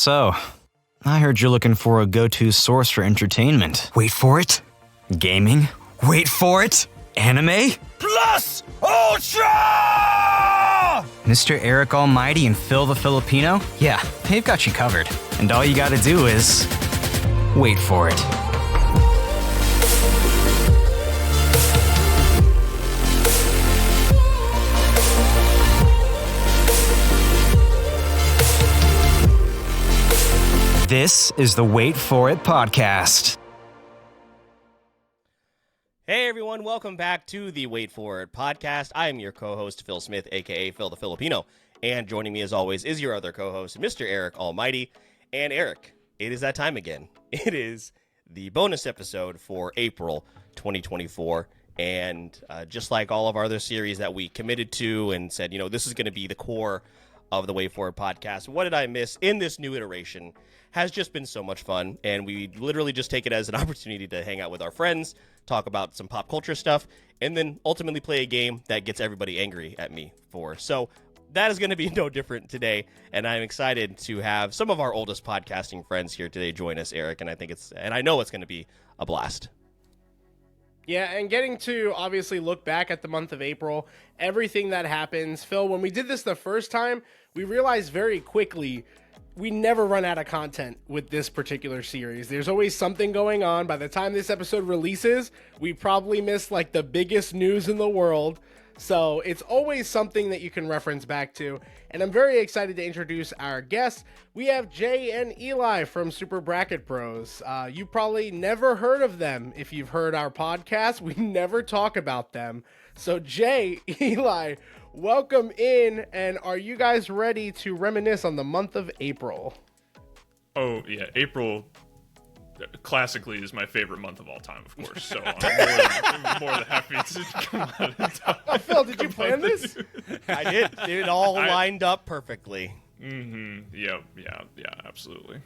So, I heard you're looking for a go-to source for entertainment. Wait for it. Gaming? Wait for it. Anime? Plus Ultra! Mr. Eric Almighty and Phil the Filipino? Yeah, they've got you covered. And all you gotta do is... wait for it. This is the Wait For It podcast. Hey everyone, welcome back to the Wait For It podcast. I am your co-host, Phil Smith, aka Phil the Filipino. And joining me as always is your other co-host, Mr. Eric Almighty. And Eric, it is that time again. It is the bonus episode for April 2024. And just like all of our other series that we committed to and said, you know, this is going to be the core of the Wait For It podcast. What did I miss in this new iteration? Has just been so much fun, and we literally just take it as an opportunity to hang out with our friends, talk about some pop culture stuff, and then ultimately play a game that gets everybody angry at me for. So that is going to be no different today, and I'm excited to have some of our oldest podcasting friends here today join us, Eric, and I know it's going to be a blast. Yeah, and getting to obviously look back at the month of April, everything that happens. Phil, when we did this the first time, we realized very quickly we never run out of content with this particular series. There's always something going on. By the time this episode releases, we probably missed like the biggest news in the world. So it's always something that you can reference back to. And I'm very excited to introduce our guests. We have Jay and Eli from Super Bracket Bros. You probably never heard of them if you've heard our podcast. We never talk about them. So Jay, Eli, welcome in, and are you guys ready to reminisce on the month of April? Oh, yeah, April classically is my favorite month of all time, of course, so I'm more than happy to come on and talk. Oh, Phil, did you plan this? I did. It all lined up perfectly. Yeah, absolutely.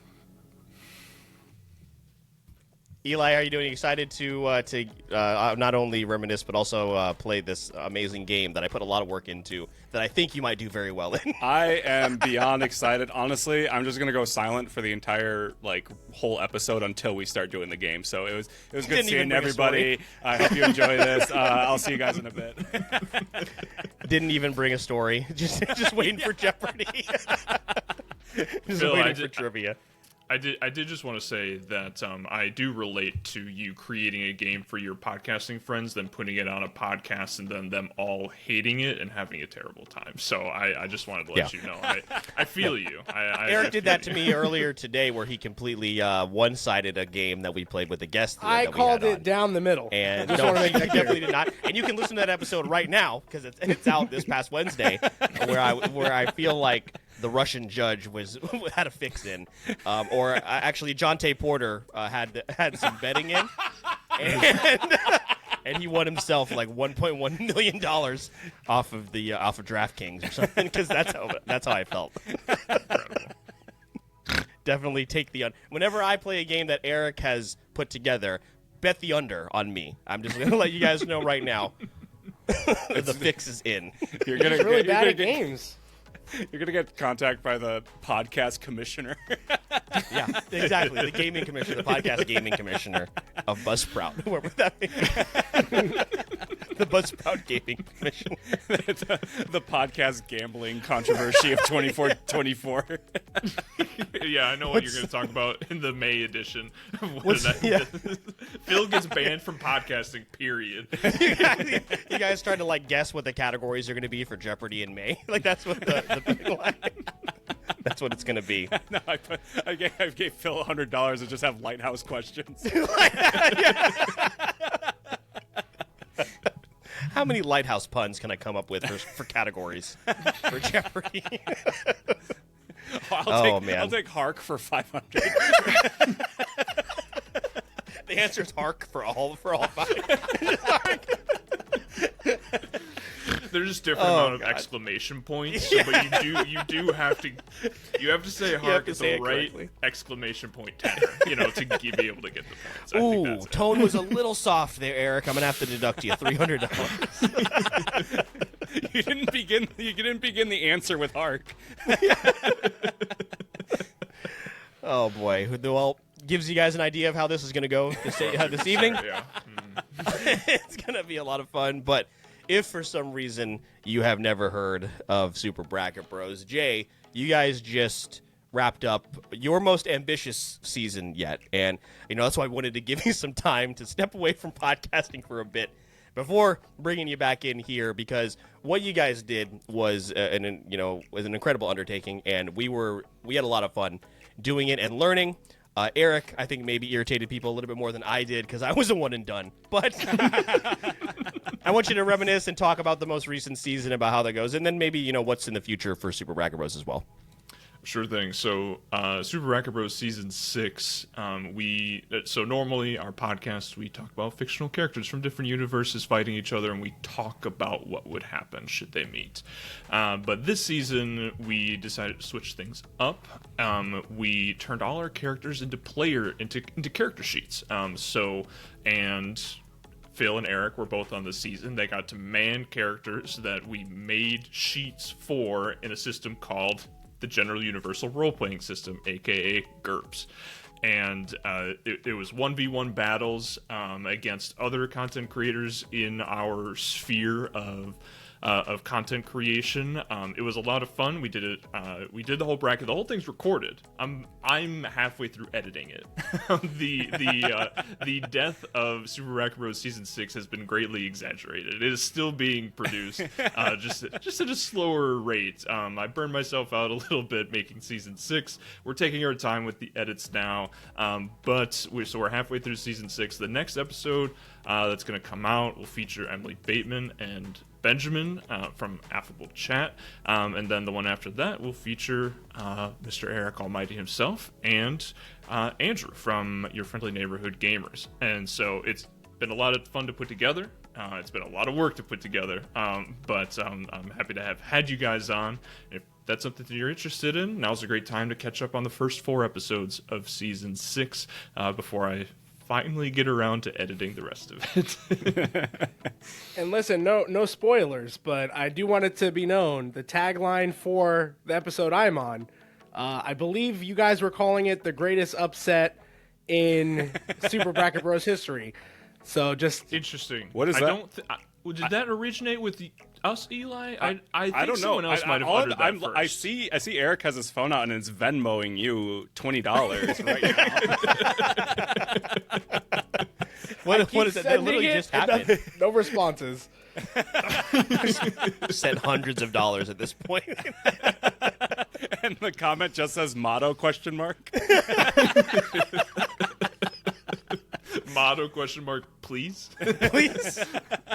Eli, are you doing excited to not only reminisce but also play this amazing game that I put a lot of work into that I think you might do very well in? I am beyond excited. Honestly, I'm just gonna go silent for the entire whole episode until we start doing the game. So it was good seeing everybody. I hope you enjoy this. I'll see you guys in a bit. Didn't even bring a story. Just waiting for Jeopardy. Phil, waiting for trivia. I did just want to say that I do relate to you creating a game for your podcasting friends, then putting it on a podcast, and then them all hating it and having a terrible time. So I just wanted to let you know. I feel you. Eric did that to me earlier today, where he completely one-sided a game that we played with a guest. I called it down the middle. And no, he definitely did not. And you can listen to that episode right now because it's out this past Wednesday, where I feel like the Russian judge had a fix in, or actually John Tay Porter had some betting in, and he won himself like $1.1 million off of DraftKings or something, because that's how I felt. Definitely take the whenever I play a game that Eric has put together, bet the under on me. I'm just gonna let you guys know right now. The fix is in. You're gonna really bad at games. You're gonna get contacted by the podcast commissioner. Yeah, exactly. The gaming commissioner, the podcast gaming commissioner of Buzzsprout. What would that be? The Buzzsprout gaming commission. The podcast gambling controversy of 24. Yeah, I know what you're going to talk about in the May edition. Phil gets banned from podcasting, period. You guys trying to guess what the categories are going to be for Jeopardy in May? That's what the big line. That's what it's going to be. No, I gave Phil $100 to just have lighthouse questions. How many lighthouse puns can I come up with for categories for Jeopardy? I'll take Hark for 500. The answer is Hark for all five. There's just different amount of exclamation points, but you do have to say Hark at the right exclamation point tenor, to be able to get the points. Ooh, tone was a little soft there, Eric. I'm gonna have to deduct you $300. You didn't begin the answer with Hark. Oh boy. Well, gives you guys an idea of how this is going to go this evening. Yeah. It's going to be a lot of fun. But if for some reason you have never heard of Super Bracket Bros, Jay, you guys just wrapped up your most ambitious season yet. And, that's why I wanted to give you some time to step away from podcasting for a bit before bringing you back in here, because what you guys did was an incredible undertaking, and we had a lot of fun doing it and learning. Eric, I think, maybe irritated people a little bit more than I did because I was a one and done. But I want you to reminisce and talk about the most recent season, about how that goes, and then maybe what's in the future for Super Bracket Bros as well. Sure thing. So, Super Bracket Bros Season 6, so normally our podcast, we talk about fictional characters from different universes fighting each other, and we talk about what would happen should they meet. But this season, we decided to switch things up. We turned all our characters into character sheets. And Phil and Eric were both on the season. They got to man characters that we made sheets for in a system called the General Universal Role-Playing System, aka GURPS. And it was 1v1 battles against other content creators in our sphere of content creation. It was a lot of fun. We did it. We did the whole bracket. The whole thing's recorded. I'm halfway through editing it. The death of Super Bracket Bros Season 6 has been greatly exaggerated. It is still being produced, just at a slower rate. I burned myself out a little bit making Season 6. We're taking our time with the edits now, but we're halfway through Season 6. The next episode that's going to come out will feature Emily Bateman and Benjamin from Affable Chat, and then the one after that will feature Mr. Eric Almighty himself and Andrew from Your Friendly Neighborhood Gamers. And so it's been a lot of fun to put together. It's been a lot of work to put together, but I'm happy to have had you guys on. If that's something that you're interested in, now's a great time to catch up on the first 4 episodes of Season 6 before I finally get around to editing the rest of it. And listen, no spoilers, but I do want it to be known, the tagline for the episode I'm on, I believe you guys were calling it the greatest upset in Super Bracket Bros history. So just interesting. What is that? Did that originate with us, Eli? I think I don't know. someone else might have uttered that first. I see Eric has his phone out and is Venmoing you $20 right now. What is it? That literally just happened. No responses. Sent hundreds of dollars at this point. And the comment just says motto ? Motto ? Please?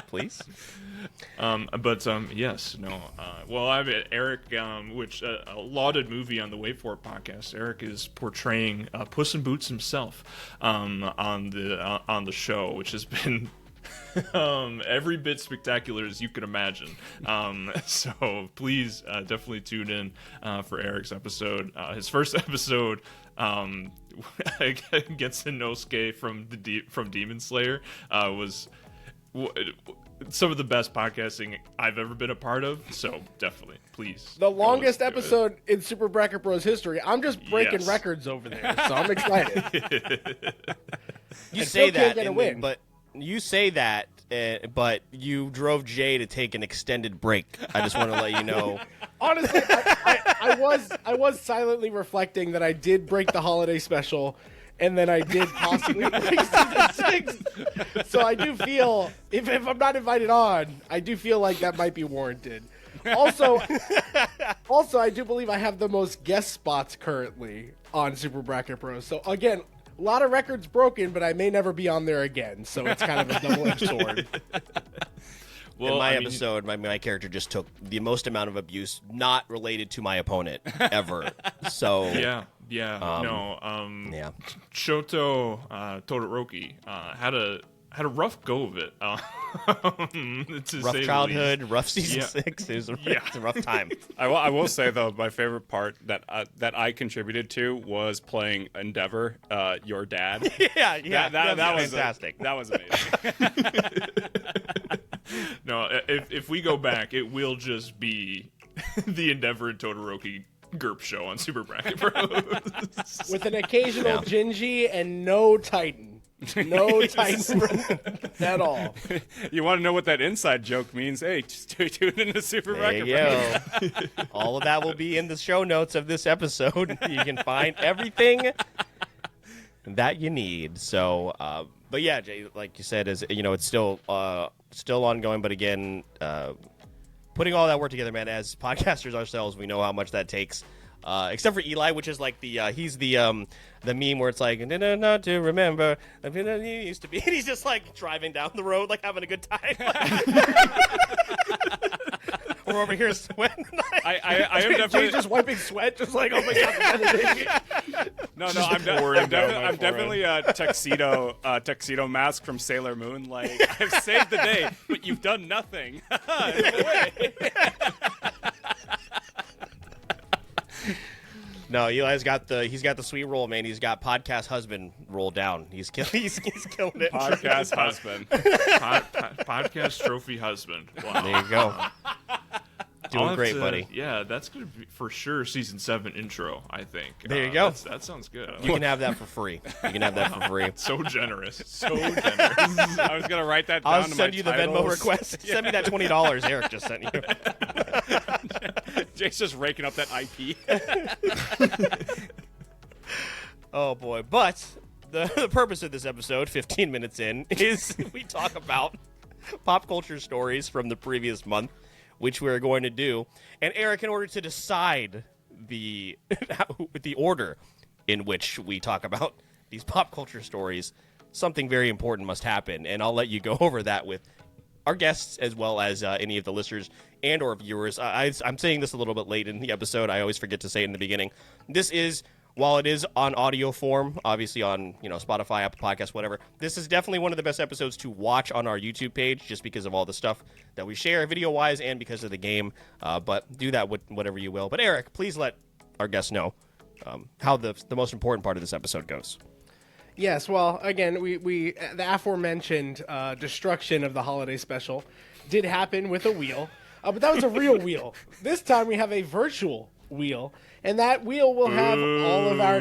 Please? Yes, no. Well, I mean, Eric, which a lauded movie on the Wait For It podcast. Eric is portraying Puss in Boots himself on the show, which has been every bit spectacular as you could imagine. So please definitely tune in for Eric's episode. His first episode against Inosuke from Demon Slayer was some of the best podcasting I've ever been a part of. So definitely, please. The longest episode in Super Bracket Bros history. I'm just breaking records over there, so I'm excited. You say that, but you say that, but you drove Jay to take an extended break. I just want to let you know. Honestly, I was silently reflecting that I did break the holiday special, and then I did possibly break Season 6. So I do feel, if I'm not invited on, I do feel like that might be warranted. Also, I do believe I have the most guest spots currently on Super Bracket Bros. So again, a lot of records broken, but I may never be on there again. So it's kind of a double-edged sword. Well, in my episode, my character just took the most amount of abuse not related to my opponent ever. So yeah. Shoto Todoroki had a rough go of it. Rough childhood, rough Season 6. It was a rough time. I will say though, my favorite part that I contributed to was playing Endeavor, your dad. Yeah, that was fantastic. That was amazing. No, if we go back, it will just be the Endeavor and Todoroki GURPS show on Super Bracket Bros. With an occasional Gingy and no Titan. No Titan at all. You want to know what that inside joke means? Hey, just tune into Super There Bracket you go. All of that will be in the show notes of this episode. You can find everything that you need. So, but yeah, Jay, like you said, is it's still ongoing. But again, putting all that work together, man. As podcasters ourselves, we know how much that takes. Except for Eli, which is like he's the meme where it's like not to remember he used to be, and he's just like driving down the road like having a good time. We're over here sweating. I am definitely Jay's just wiping sweat, just like, oh my god. No, I'm definitely a tuxedo mask from Sailor Moon. Like, I've saved the day, but you've done nothing. No, Eli's got the sweet roll, man. He's got podcast husband roll down. He's killing it. Podcast husband. Podcast trophy husband. Wow. There you go. Doing great, buddy. Yeah, that's going to be for sure season 7 intro, I think. There you go. That sounds good. You can have that for free. So generous. So generous. I was going to write that down. I'll send you the Venmo request. Yeah. Send me that $20 Eric just sent you. Jay's just raking up that IP. Oh, boy. But the purpose of this episode, 15 minutes in, is we talk about pop culture stories from the previous month, which we're going to do. And Eric, in order to decide the order in which we talk about these pop culture stories, something very important must happen. And I'll let you go over that with our guests as well as any of the listeners and or viewers. I'm saying this a little bit late in the episode. I always forget to say it in the beginning. This is, while it is on audio form, obviously on Spotify, Apple Podcasts, whatever, this is definitely one of the best episodes to watch on our YouTube page just because of all the stuff that we share video-wise and because of the game. But do that with whatever you will. But Eric, please let our guests know how the most important part of this episode goes. Yes, well, again, we the aforementioned destruction of the holiday special did happen with a wheel, but that was a real wheel. This time we have a virtual wheel, and that wheel will have all of our... I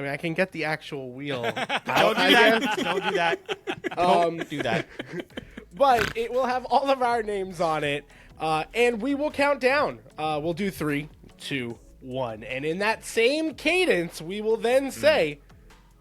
mean, I can get the actual wheel. Don't do that. Don't do that. Don't do that. But it will have all of our names on it, and we will count down. We'll do 3, 2, 1, and in that same cadence, we will then say...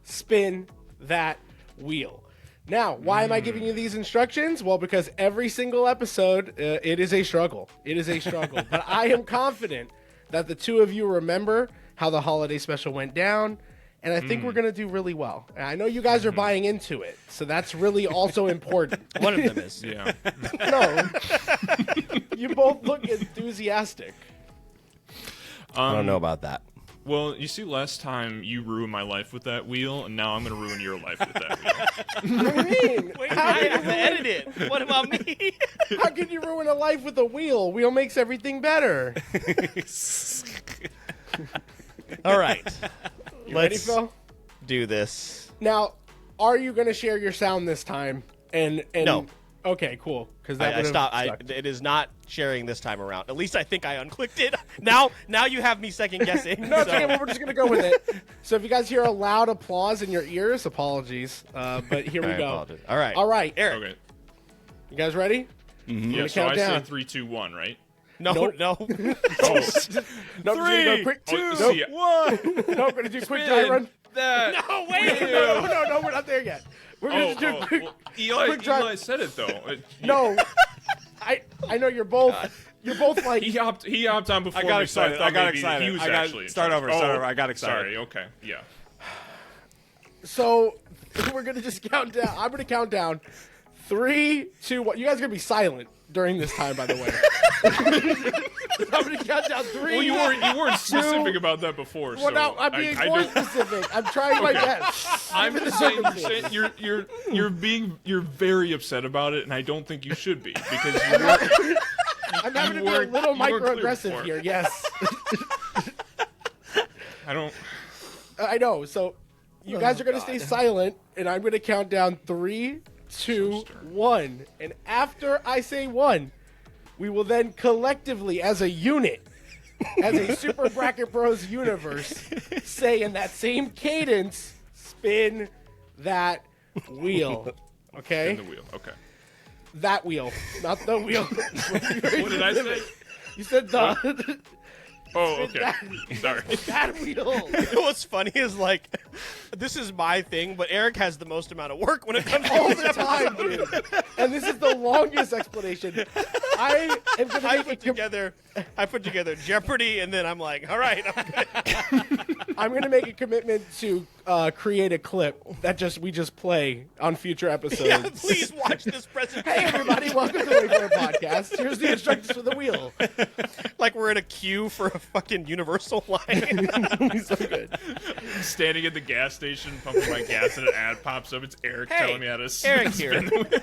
spin that wheel. Now, why am I giving you these instructions? Well, because every single episode, it is a struggle. It is a struggle. But I am confident that the two of you remember how the holiday special went down, and I think we're going to do really well. And I know you guys are buying into it, so that's really also important. One of them is. Yeah. No. You both look enthusiastic. I don't know about that. Well, you see, last time you ruined my life with that wheel, and now I'm going to ruin your life with that wheel. What do you mean? Wait, I have to edit it. What about me? How can you ruin a life with a wheel? Wheel makes everything better. All right. You ready, Phil? Do this. Now, are you going to share your sound this time? And No. Okay, cool. Because I stopped. It is not sharing this time around. At least I think I unclicked it. Now you have me second guessing. No, it's okay. Well, we're just going to go with it. So if you guys hear a loud applause in your ears, apologies. But here we go. Apologize. All right. All right, Eric. Okay. You guys ready? Yeah, so count I down. say 3, 2, 1, right? No, Nope. no. Oh, No, 3, quick 2, oh, see, 1. No, we're going to do quick dry run. that. No, wait. No, we're not there yet. We're going to do quick. Well, quick drive. Eli said it though. No, I know you're both. You're both like. He hopped on before I got me, so excited. thought I got maybe excited. He was I got actually in start charge. over. Start over. I got excited. Sorry. Okay. Yeah. So we're gonna just count down. I'm gonna count down. 3, 2, 1. You guys are gonna be silent during this time, by the way. I'm gonna count down 3. Well, you weren't specific about that before. Well, so no, I'm being I more don't- specific. I'm trying my best. I'm Given just the saying circumstances. you're very upset about it, and I don't think you should be because you were, I'm having to be a weren't- little you weren't clear microaggressive before. here. Yes, I don't. I know. So you guys are gonna stay silent, and I'm gonna count down 3, 2, 1, and after I say 1, we will then collectively, as a unit, as a Super Bracket Bros universe say in that same cadence, spin that wheel. Okay? Spin the wheel. Okay. That wheel, not the wheel. What did I say? You said the. Oh, okay. Sorry. That wheel. What's funny is like, this is my thing, but Eric has the most amount of work when it comes to All this the time, episode. dude. And this is the longest explanation. I am going to I make put together Jeopardy, and then I'm like, all right, I'm going to make a commitment to create a clip that we just play on future episodes. yeah, please watch this presentation. Hey everybody, welcome to Wait For It Podcast. Here's the instructions for the wheel. Like we're in a queue for a fucking Universal line. So good. I'm standing at the gas station, pumping my gas, and an ad pops up. It's Eric telling me how to Eric spin here. the wheel.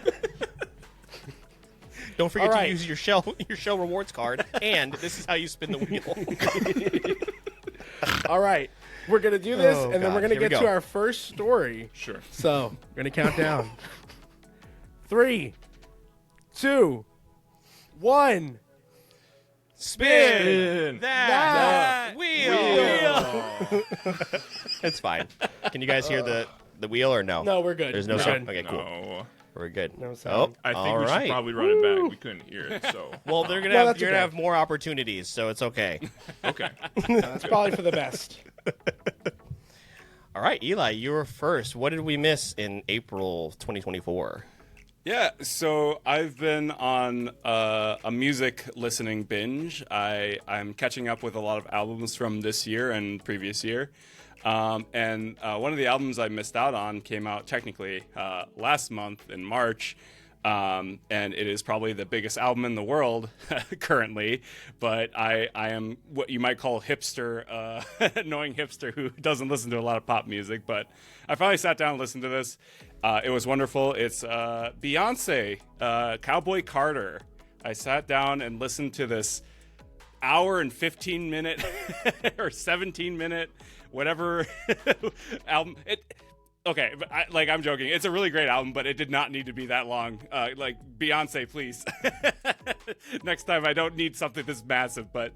Don't forget All to right. use your Shell rewards card, and this is how you spin the wheel. All right. We're going to do this, Oh, and then God. we're going to Here we get go. to our first story. Sure. So, we're going to count down. 3, 2, 1. Spin that wheel. It's fine. Can you guys hear the wheel or no? No, we're good. There's no We're sound. good. Okay, cool. No. We're good. No sound. I think all we right. should probably run it back. We couldn't hear it, so. Well, they're gonna No, have, that's you're gonna okay. have more opportunities, so it's okay. Okay. That's probably for the best. All right, Eli, you were first. What did we miss in April 2024? Yeah, so I've been on a music listening binge. I'm catching up with a lot of albums from this year and previous year. And one of the albums I missed out on came out technically last month in March. And it is probably the biggest album in the world currently, but I am what you might call hipster, annoying hipster who doesn't listen to a lot of pop music, but I finally sat down and listened to this. It was wonderful. It's Beyoncé, Cowboy Carter. I sat down and listened to this hour and 15 minute or 17 minute, whatever album. Okay, but I'm joking. It's a really great album, but it did not need to be that long. Like, Beyonce, please. Next time, I don't need something this massive. But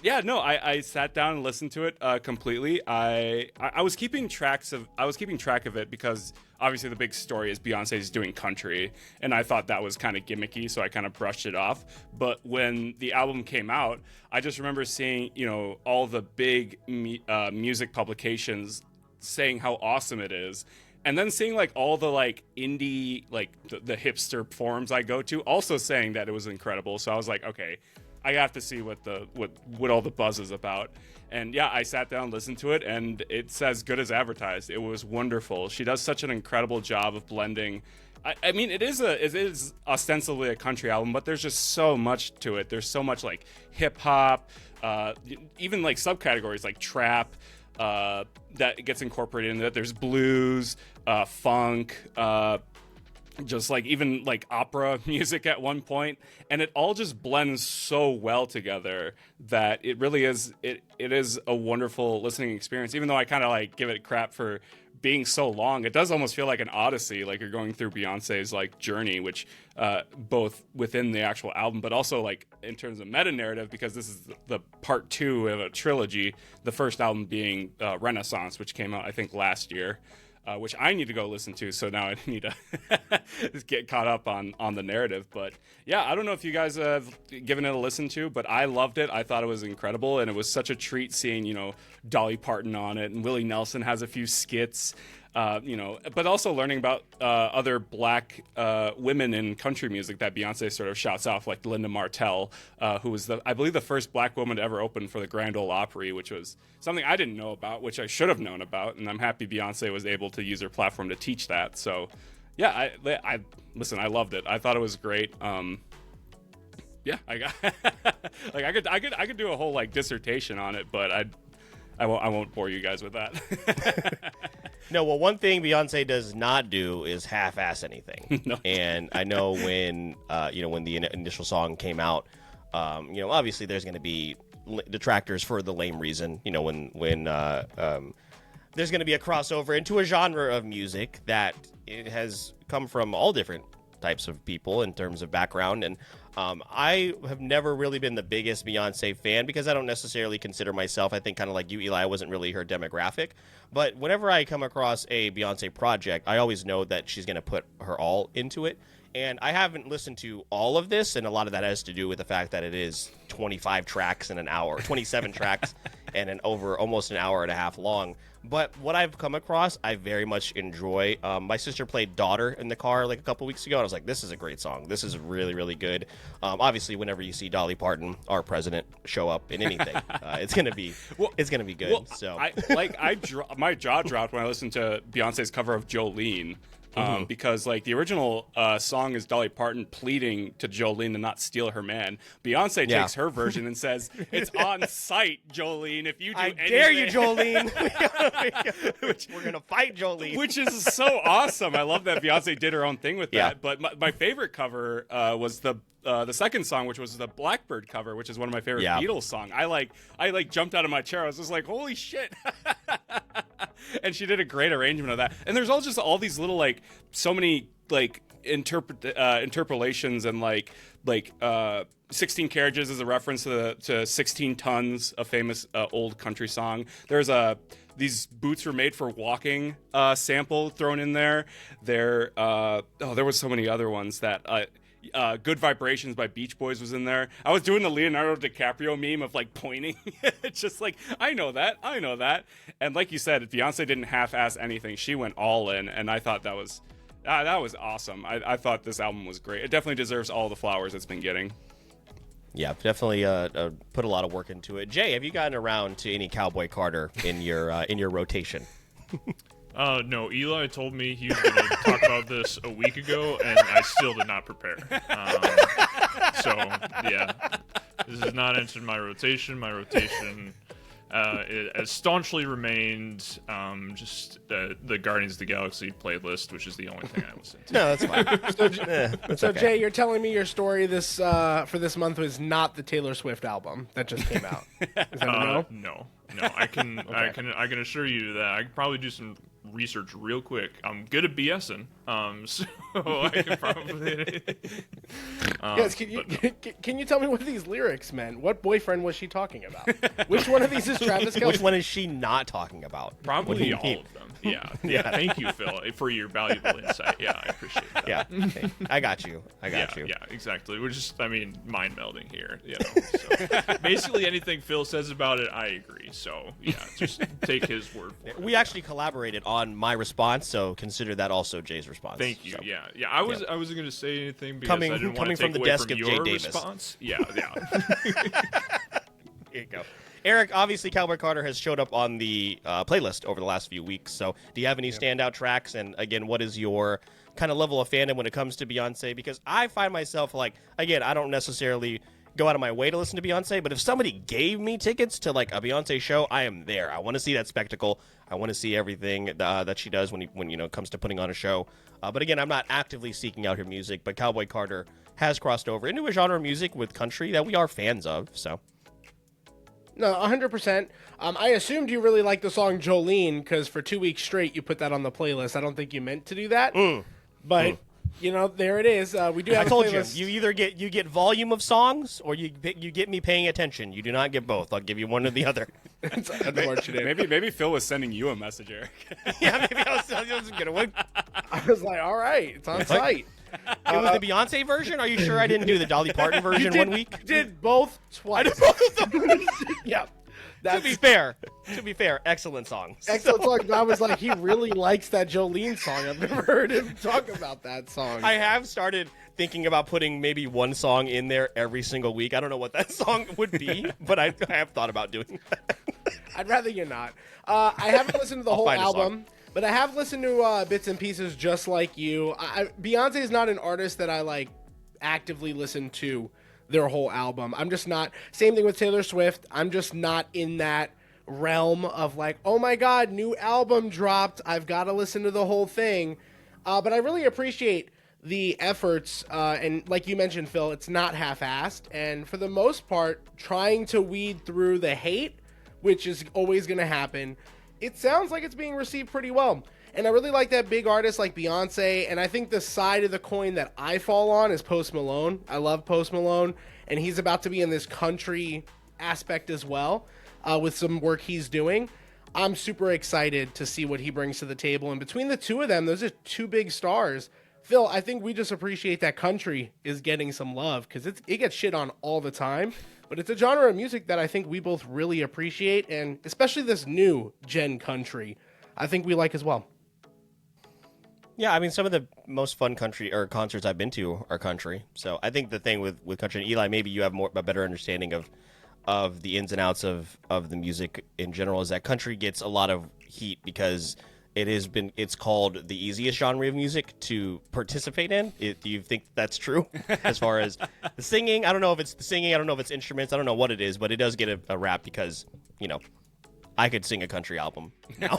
yeah, no, I sat down and listened to it completely. I was keeping track of it because obviously the big story is Beyonce's doing country, and I thought that was kind of gimmicky, so I kind of brushed it off. But when the album came out, I just remember seeing, all the big music publications saying how awesome it is, and then seeing all the indie the hipster forums I go to also saying that it was incredible. So I was like, okay, I have to see what all the buzz is about. And yeah, I sat down, listened to it, and it's as good as advertised. It was wonderful. She does such an incredible job of blending. I mean, it is ostensibly a country album, but there's just so much to it. There's so much hip hop, even subcategories like trap. That gets incorporated in that. There's blues, funk, just even opera music at one point, and it all just blends so well together that it really is it is a wonderful listening experience. Even though I kind of give it crap for being so long, it does almost feel like an odyssey, like you're going through Beyonce's journey, which both within the actual album, but also in terms of meta narrative, because this is the part 2 of a trilogy. The first album being Renaissance, which came out I think last year, which I need to go listen to. So now I need to just get caught up on the narrative. But yeah, I don't know if you guys have given it a listen to, but I loved it. I thought it was incredible, and it was such a treat seeing Dolly Parton on it, and Willie Nelson has a few skits. But also learning about other black women in country music that Beyonce sort of shouts off, like Linda Martell, who was I believe the first black woman to ever open for the Grand Ole Opry, which was something I didn't know about, which I should have known about, and I'm happy Beyonce was able to use her platform to teach that. So, yeah, I listen. I loved it. I thought it was great. Yeah, I got I could do a whole dissertation on it, but I won't bore you guys with that. No, well, one thing Beyonce does not do is half-ass anything. No. And I know when when the initial song came out, obviously there's going to be detractors for the lame reason. When there's going to be a crossover into a genre of music that it has come from all different types of people in terms of background, and I have never really been the biggest Beyonce fan because I don't necessarily consider myself, I think kind of like you, Eli, I wasn't really her demographic. But whenever I come across a Beyonce project, I always know that she's going to put her all into it. And I haven't listened to all of this, and a lot of that has to do with the fact that it is 25 tracks in an hour, 27 tracks, and almost an hour and a half long. But what I've come across, I very much enjoy. My sister played Daughter in the car like a couple weeks ago, and I was like, this is a great song. This is really, really good. Obviously, whenever you see Dolly Parton, our president, show up in anything, it's gonna be good. Well, so my jaw dropped when I listened to Beyonce's cover of Jolene. Because like the original song is Dolly Parton pleading to Jolene to not steal her man. Beyonce takes her version and says, "It's on site, Jolene. If you do anything, dare you, Jolene. We're gonna fight Jolene." Which is so awesome. I love that Beyonce did her own thing with that. Yeah. But my favorite cover was the second song, which was the Blackbird cover, which is one of my favorite Beatles songs. I jumped out of my chair. I was just like, holy shit. And she did a great arrangement of that. And there's all these little so many interpolations and 16 Carriages is a reference to 16 Tons, a famous old country song. There's these boots were made for walking sample thrown in there. There was so many other ones that Good Vibrations by Beach Boys was in there. I was doing the Leonardo DiCaprio meme of pointing. It's just I know that. And like you said, Beyonce didn't half-ass anything. She went all in, and I thought that was awesome. I thought this album was great. It definitely deserves all the flowers it's been getting. Yeah, definitely put a lot of work into it. Jay, have you gotten around to any Cowboy Carter in your rotation? No, Eli told me he was going to talk about this a week ago, and I still did not prepare. So, yeah, this has not entered my rotation. My rotation it has staunchly remained just the Guardians of the Galaxy playlist, which is the only thing I listen to. No, that's fine. So Jay, you're telling me your story for this month was not the Taylor Swift album that just came out? Is that a no? No. I can assure you that I could probably do some research real quick. I'm good at BSing, so I can probably. Yes, can you tell me what these lyrics meant? What boyfriend was she talking about? Which one of these is Travis Kelce? Which one is she not talking about? Probably all of them. Yeah. Thank you, Phil, for your valuable insight. Yeah, I appreciate that. Yeah, okay. I got you. Yeah, exactly. We're just, mind melding here. So basically, anything Phil says about it, I agree. So yeah, just take his word for it. We actually collaborated on my response, so consider that also Jay's response. Thank you. So. Yeah. I wasn't going to say anything because coming I didn't want to take from the away desk from of your Jay Davis. response. Yeah. Here you go. Eric, obviously Cowboy Carter has showed up on the playlist over the last few weeks, so do you have any standout tracks? And again, what is your kind of level of fandom when it comes to Beyonce? Because I find myself again, I don't necessarily go out of my way to listen to Beyonce, but if somebody gave me tickets to a Beyonce show, I am there. I want to see that spectacle. I want to see everything that she does when it comes to putting on a show. But again, I'm not actively seeking out her music, but Cowboy Carter has crossed over into a genre of music with country that we are fans of, so... No, 100%. I assumed you really liked the song Jolene because for 2 weeks straight you put that on the playlist. I don't think you meant to do that, but there it is. We do have. I told a playlist. you either get volume of songs or you get me paying attention. You do not get both. I'll give you one or the other. It's unfortunate. Maybe Phil was sending you a message, Eric. Yeah, maybe I was gonna win. I was like, all right, it's on site. It was the Beyonce version? Are you sure I didn't do the Dolly Parton version one week? Did both twice. I did both of them. Yeah. To be fair, excellent song. Excellent song. I was like, he really likes that Jolene song. I've never heard him talk about that song. I have started thinking about putting maybe one song in there every single week. I don't know what that song would be, but I have thought about doing that. I'd rather you not. I haven't listened to the whole album. But I have listened to bits and pieces just like you. Beyonce is not an artist that I actively listen to their whole album. I'm just not. Same thing with Taylor Swift. I'm just not in that realm of oh my God, new album dropped. I've got to listen to the whole thing. But I really appreciate the efforts. And like you mentioned, Phil, it's not half-assed. And for the most part, trying to weed through the hate, which is always going to happen, it sounds like it's being received pretty well. And I really like that big artist like Beyonce. And I think the side of the coin that I fall on is Post Malone. I love Post Malone. And he's about to be in this country aspect as well with some work he's doing. I'm super excited to see what he brings to the table. And between the two of them, those are two big stars. Phil, I think we just appreciate that country is getting some love because it gets shit on all the time. But it's a genre of music that I think we both really appreciate. And especially this new gen country, I think we like as well. Yeah, I mean, some of the most fun country or concerts I've been to are country. So I think the thing with country, and Eli, maybe you have a better understanding of the ins and outs of the music in general, is that country gets a lot of heat because it's called the easiest genre of music to participate in. Do you think that's true? As far as the singing, I don't know if it's the singing, I don't know if it's instruments, I don't know what it is, but it does get a rap because, I could sing a country album now.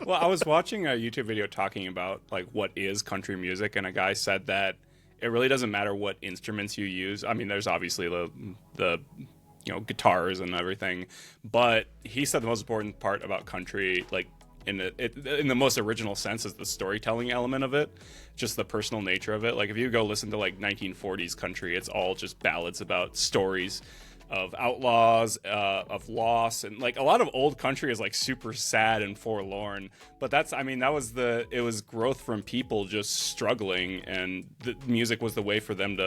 Well, I was watching a YouTube video talking about like what is country music, and a guy said that it really doesn't matter what instruments you use. I mean, there's obviously the guitars and everything, but he said the most important part about country, like in the most original sense, is the storytelling element of it, just the personal nature of it. Like if you go listen to like 1940s country, it's all just ballads about stories of outlaws, of loss, and like a lot of old country is like super sad and forlorn. But it was growth from people just struggling, and the music was the way for them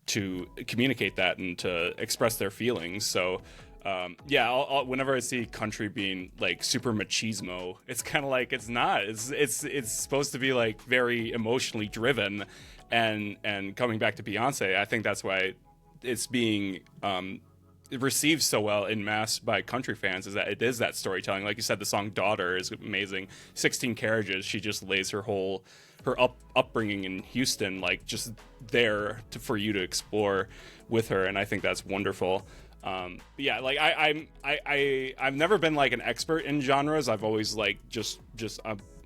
to communicate that and to express their feelings. So whenever I see country being like super machismo, it's kind of like it's not. It's supposed to be like very emotionally driven, and coming back to Beyonce, I think that's why it's being received so well in mass by country fans, is that it is that storytelling. Like you said, the song "Daughter" is amazing. 16 Carriages, she just lays her upbringing in Houston, like just there for you to explore with her, and I think that's wonderful. Like I've never been like an expert in genres. I've always like just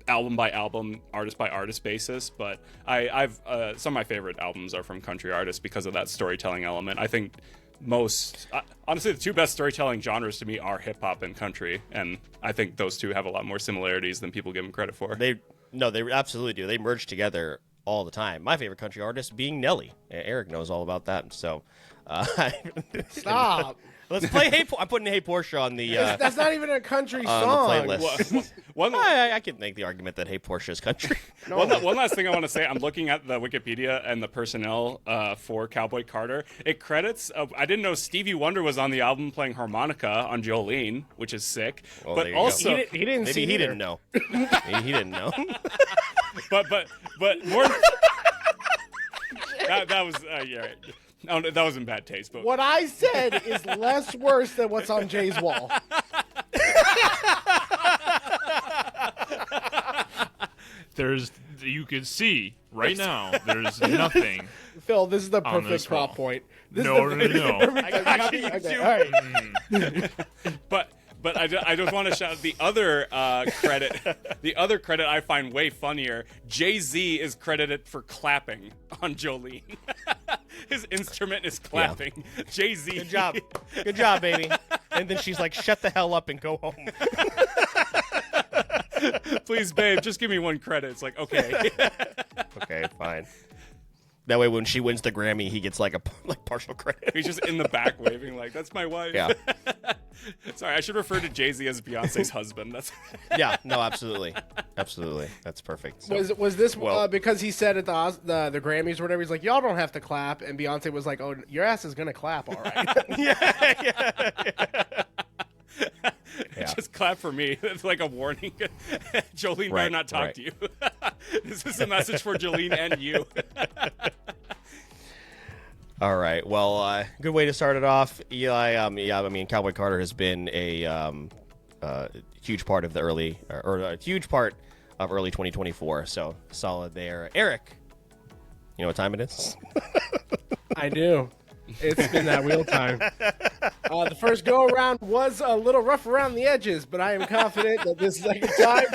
album by album, artist by artist basis, but I've some of my favorite albums are from country artists because of that storytelling element. I think honestly, the two best storytelling genres to me are hip hop and country, and I think those two have a lot more similarities than people give them credit for. They absolutely do. They merge together all the time. My favorite country artist being Nelly. Eric knows all about that. So, stop. Let's play I'm putting Hey Portia on the. That's not even a country song. The playlist. I can make the argument that Hey Portia is country. No. One last thing I want to say. I'm looking at the Wikipedia and the personnel for Cowboy Carter. It credits. I didn't know Stevie Wonder was on the album playing harmonica on Jolene, which is sick. Well, but also he didn't. Maybe he didn't know. Maybe he didn't know. but more. that was yeah. Oh, that was in bad taste. But what I said is less worse than what's on Jay's wall. You can see right now, there's nothing. Phil, this is the perfect prop point. No. I got you. All right. But I just want to shout out the other credit. The other credit I find way funnier. Jay-Z is credited for clapping on Jolene. His instrument is clapping. Yeah. Jay-Z. Good job, baby. And then she's like, shut the hell up and go home. Please, babe, just give me one credit. It's like, okay. Okay, fine. That way, when she wins the Grammy, he gets like partial credit. He's just in the back waving like, "That's my wife." Yeah. Sorry, I should refer to Jay-Z as Beyonce's husband. That's. Yeah. No. Absolutely. That's perfect. So, was this because he said at the Grammys or whatever? He's like, "Y'all don't have to clap," and Beyonce was like, "Oh, your ass is gonna clap, all right." Yeah. Just clap for me. It's like a warning. Jolene better not talk to you. This is a message for Jolene and you. All right. Well, good way to start it off, Eli. I mean, Cowboy Carter has been a huge part of the early 2024. So solid there. Eric, you know what time it is? I do. It's been that wheel time. The first go around was a little rough around the edges, but I am confident that this second time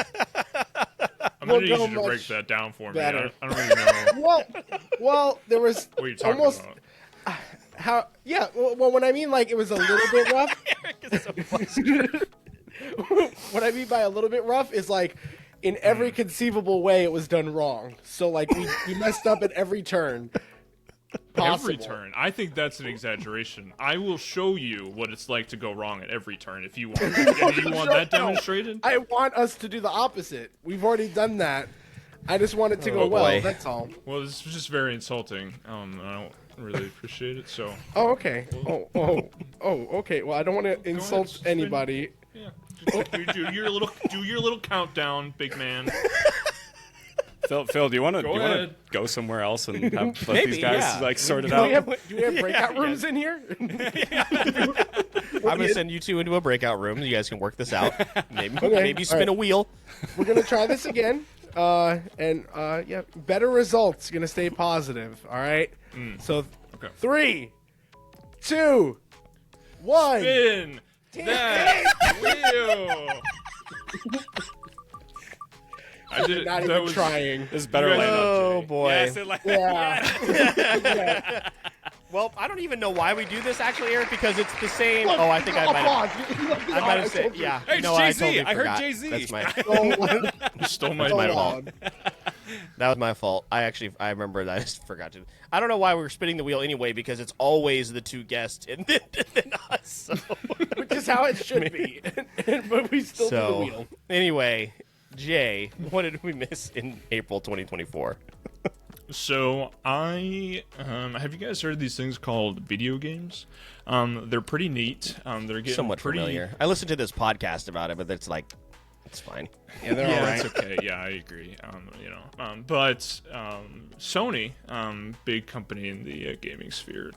I'm going to need you to break that down for better. Me. I don't really know. Well, there was what are you talking almost about? Well, when I mean like it was a little bit rough. Eric is so frustrated. what I mean by a little bit rough is like in every conceivable way it was done wrong. So like we messed up at every turn. Possible. Every turn. I think that's an exaggeration. I will show you what it's like to go wrong at every turn if you want. You want that demonstrated? I want us to do the opposite. We've already done that. I just want it to go well. boy. That's all. Well, this is just very insulting. I don't really appreciate it. So. Oh, okay. Oh, okay. Well, I don't want to insult spin. anybody. Yeah. Do your little countdown, big man. Phil, do you want to ahead. go somewhere else and have, let Maybe, these guys yeah. like sort it Do out? we have breakout rooms in here? I'm gonna send you two into a breakout room. You guys can work this out. Maybe Okay, maybe spin a wheel. We're gonna try this again. Yeah, better results. Gonna stay positive. All right. So, Okay. 3, 2, 1. Spin that wheel. I did it. Not That even was trying. This is better You guys- land Oh Jay. boy. Yes, it like, Yeah. Well, I don't even know why we do this actually, Eric, because it's the same. Oh, I think I might have said, yeah. Hey, it's no, I Jay-Z. totally I heard forgot. Jay-Z. That's my You stole my my deal. fault. That was my fault. I remember that. I just forgot to. I don't know why we were spinning the wheel anyway, because it's always the two guests and then us. So, Which is how it should be. But we still do the so wheel. anyway, Jay, what did we miss in April 2024? So I have you guys heard of these things called video games? They're pretty neat. They're getting Somewhat pretty familiar. I listened to this podcast about it, but it's like, it's fine. Yeah, they're Yeah, all right. it's okay. Yeah, I agree. But Sony, big company in the gaming sphere,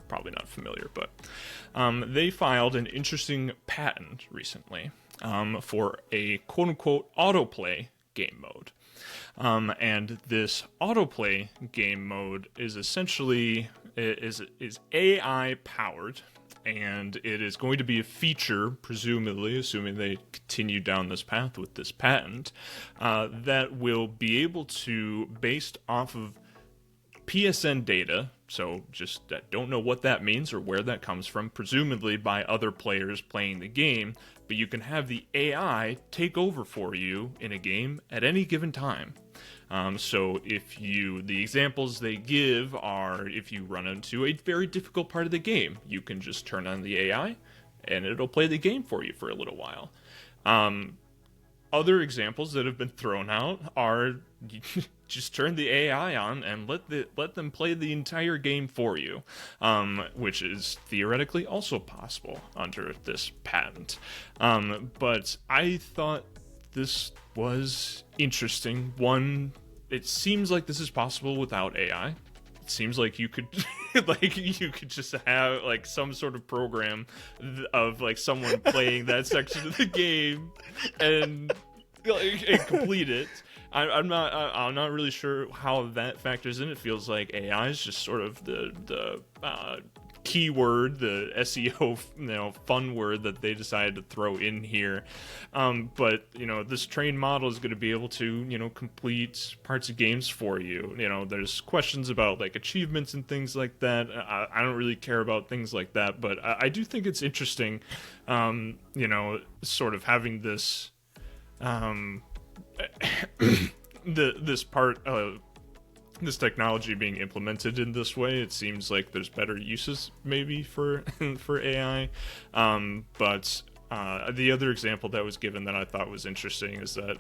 probably not familiar, but they filed an interesting patent recently for a quote-unquote autoplay game mode. And this autoplay game mode is essentially is AI powered, and it is going to be a feature, presumably, assuming they continue down this path with this patent, that will be able to, based off of PSN data, so just don't know what that means or where that comes from, presumably by other players playing the game, but you can have the AI take over for you in a game at any given time. So the examples they give are if you run into a very difficult part of the game, you can just turn on the AI and it'll play the game for you for a little while. Other examples that have been thrown out are just turn the AI on and let them play the entire game for you, which is theoretically also possible under this patent. But I thought this was interesting. One, it seems like this is possible without AI. It seems like you could you could just have like some sort of program of like someone playing that section of the game and complete it. I'm not really sure how that factors in. It feels like AI is just sort of the keyword, the SEO fun word that they decided to throw in here. But this trained model is going to be able to complete parts of games for you. There's questions about like achievements and things like that. I don't really care about things like that, but I do think it's interesting. Sort of having this. This part of this technology being implemented in this way, it seems like there's better uses maybe for AI. But the other example that was given that I thought was interesting is that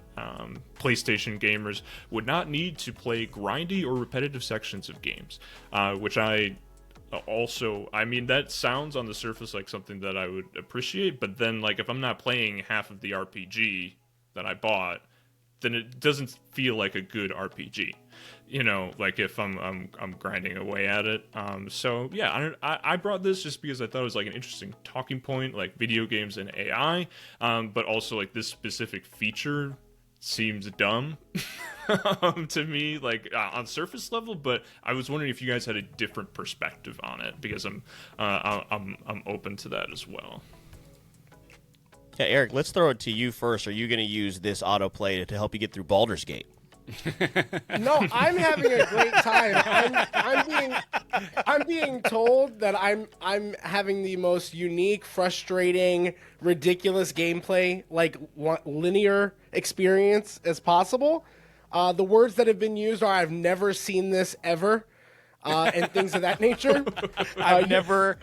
PlayStation gamers would not need to play grindy or repetitive sections of games, which I mean, that sounds on the surface like something that I would appreciate, but then like if I'm not playing half of the RPG that I bought, then it doesn't feel like a good RPG, like if I'm grinding away at it. So yeah, I brought this just because I thought it was like an interesting talking point, like video games and AI, but also like this specific feature seems dumb to me, like on surface level. But I was wondering if you guys had a different perspective on it, because I'm open to that as well. Yeah, Eric, let's throw it to you first. Are you going to use this autoplay to help you get through Baldur's Gate? No, I'm having a great time. I'm being told that I'm having the most unique, frustrating, ridiculous gameplay, like linear experience as possible. The words that have been used are "I've never seen this ever," and things of that nature. I've never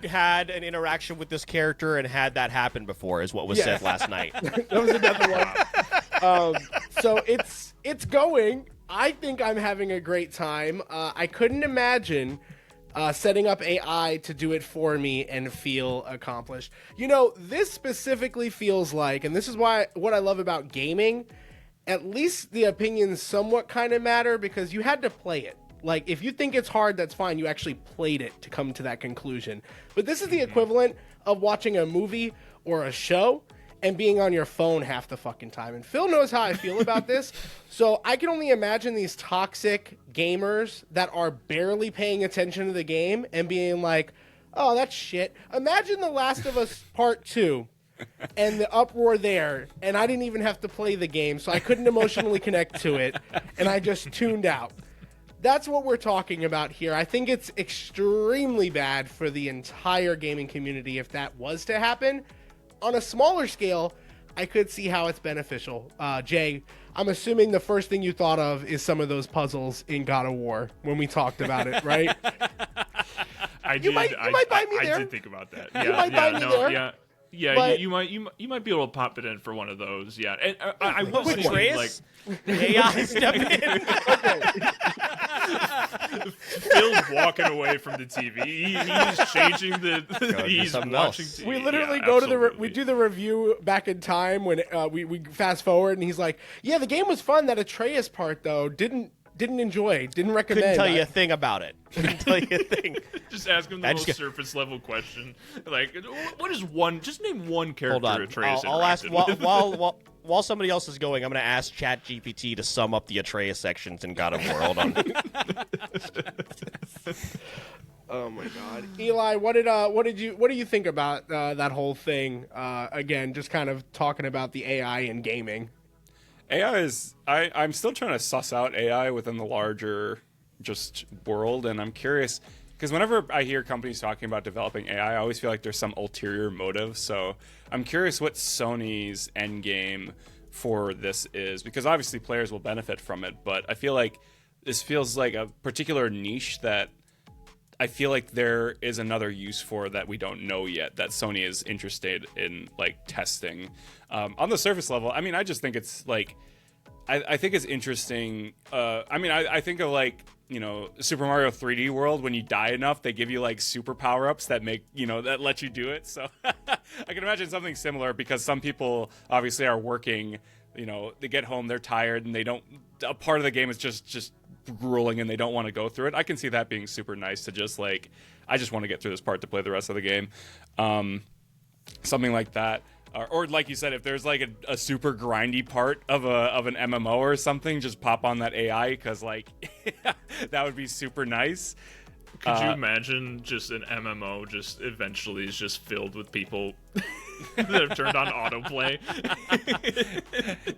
had an interaction with this character and had that happen before, is what was said last night. That was another one. So it's going. I think I'm having a great time. I couldn't imagine setting up AI to do it for me and feel accomplished. You know, this specifically feels like, and this is what I love about gaming, at least the opinions somewhat kind of matter because you had to play it. Like, if you think it's hard, that's fine. You actually played it to come to that conclusion. But this is the equivalent of watching a movie or a show and being on your phone half the fucking time. And Phil knows how I feel about this. So I can only imagine these toxic gamers that are barely paying attention to the game and being like, oh, that's shit. Imagine The Last of Us Part 2 and the uproar there. And I didn't even have to play the game, so I couldn't emotionally connect to it. And I just tuned out. That's what we're talking about here. I think it's extremely bad for the entire gaming community if that was to happen. On a smaller scale, I could see how it's beneficial. Jay, I'm assuming the first thing you thought of is some of those puzzles in God of War when we talked about it, right? You might buy me there. I did think about that. Yeah, Yeah, you might be able to pop it in for one of those. Yeah, and I was thinking, like, AI step in. Phil's walking away from the TV. He's changing the. He's watching TV. We literally go to we do the review back in time when we fast forward, and he's like, "Yeah, the game was fun. That Atreus part though didn't enjoy. Didn't recommend." Couldn't tell you a thing about it. Couldn't tell you a thing. Just ask him the most surface level question. Like, what is one? Just name one character Atreus. I'll ask while somebody else is going. I'm going to ask ChatGPT to sum up the Atreus sections in God of War. Hold on. Oh my God, Eli, what do you think about that whole thing? Again, just kind of talking about the AI in gaming. AI is I'm still trying to suss out AI within the larger just world, and I'm curious because whenever I hear companies talking about developing AI, I always feel like there's some ulterior motive. So I'm curious what Sony's end game for this is, because obviously players will benefit from it, but I feel like this feels like a particular niche that I feel like there is another use for that we don't know yet that Sony is interested in, like, testing. On the surface level, I mean, I just think it's like, I think it's interesting. I think of, like, you know, Super Mario 3D World. When you die enough, they give you like super power-ups that make, you know, that let you do it. So I can imagine something similar, because some people obviously are working, you know, they get home, they're tired, and they don't, a part of the game is just grueling and they don't want to go through it. I can see that being super nice to just like, I just want to get through this part to play the rest of the game. Something like that. Or like you said, if there's like a super grindy part of an MMO or something, just pop on that AI, because like that would be super nice. Could you imagine just an MMO just eventually is just filled with people that have turned on autoplay?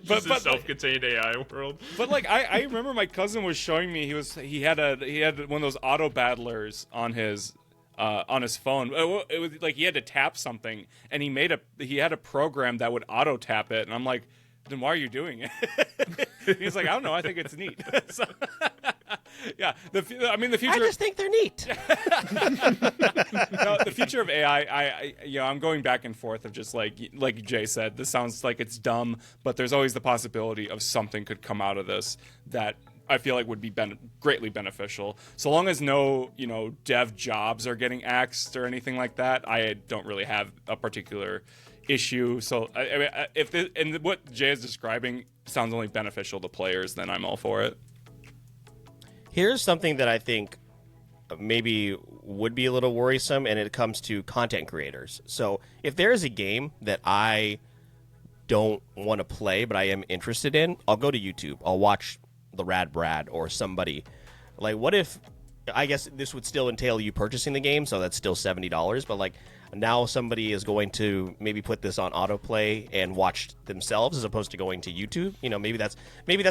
Just a self-contained AI world. But like I remember my cousin was showing me he had one of those auto battlers on his phone. It was like he had to tap something, and he had a program that would auto tap it, and I'm like, then why are you doing it? He's like, I don't know, I think it's neat. So, yeah, the future. I just think they're neat. No, the future of AI. I'm going back and forth of just like Jay said. This sounds like it's dumb, but there's always the possibility of something could come out of this that I feel like would be greatly beneficial. So long as no, you know, dev jobs are getting axed or anything like that, I don't really have a particular issue. So if what Jay is describing sounds only beneficial to players, then I'm all for it. Here's something that I think maybe would be a little worrisome, and it comes to content creators. So if there is a game that I don't want to play but I am interested in, I'll go to YouTube. I'll watch the Rad Brad or somebody. Like, what if, I guess this would still entail you purchasing the game, so that's still $70, but like, now somebody is going to maybe put this on autoplay and watch themselves as opposed to going to YouTube. You know, maybe that's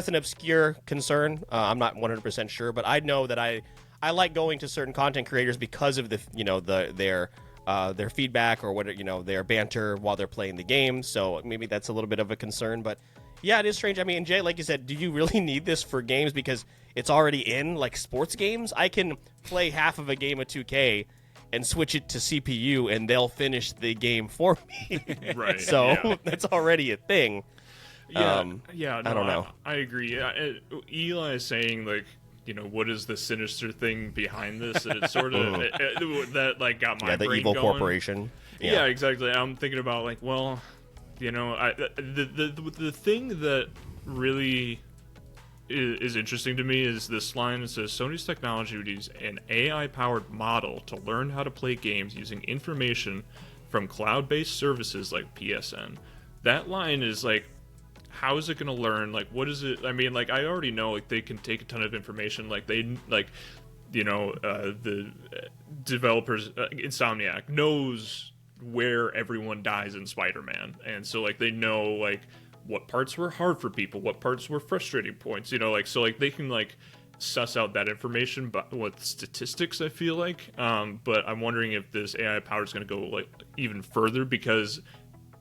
an obscure concern. I'm not 100% sure, but I know that I like going to certain content creators because of their feedback or their banter while they're playing the game. So maybe that's a little bit of a concern, but yeah, it is strange. I mean, Jay, like you said, do you really need this for games because it's already in like sports games? I can play half of a game of 2K and switch it to CPU and they'll finish the game for me. Right. So that's already a thing. Yeah, I don't know. I agree. Eli is saying like, what is the sinister thing behind this? And it's sort of that like got my the brain evil going. corporation. Yeah, exactly. I'm thinking about like, well, the thing that really is interesting to me is this line that says Sony's technology would use an AI-powered model to learn how to play games using information from cloud-based services like PSN. That line is like, how is it going to learn? Like, what is it? I mean, like, I already know like they can take a ton of information. Like the developers, Insomniac knows where everyone dies in Spider-Man, and so like they know like what parts were hard for people, what parts were frustrating points, so like they can like suss out that information but with statistics, I feel like. But I'm wondering if this AI power is going to go like even further, because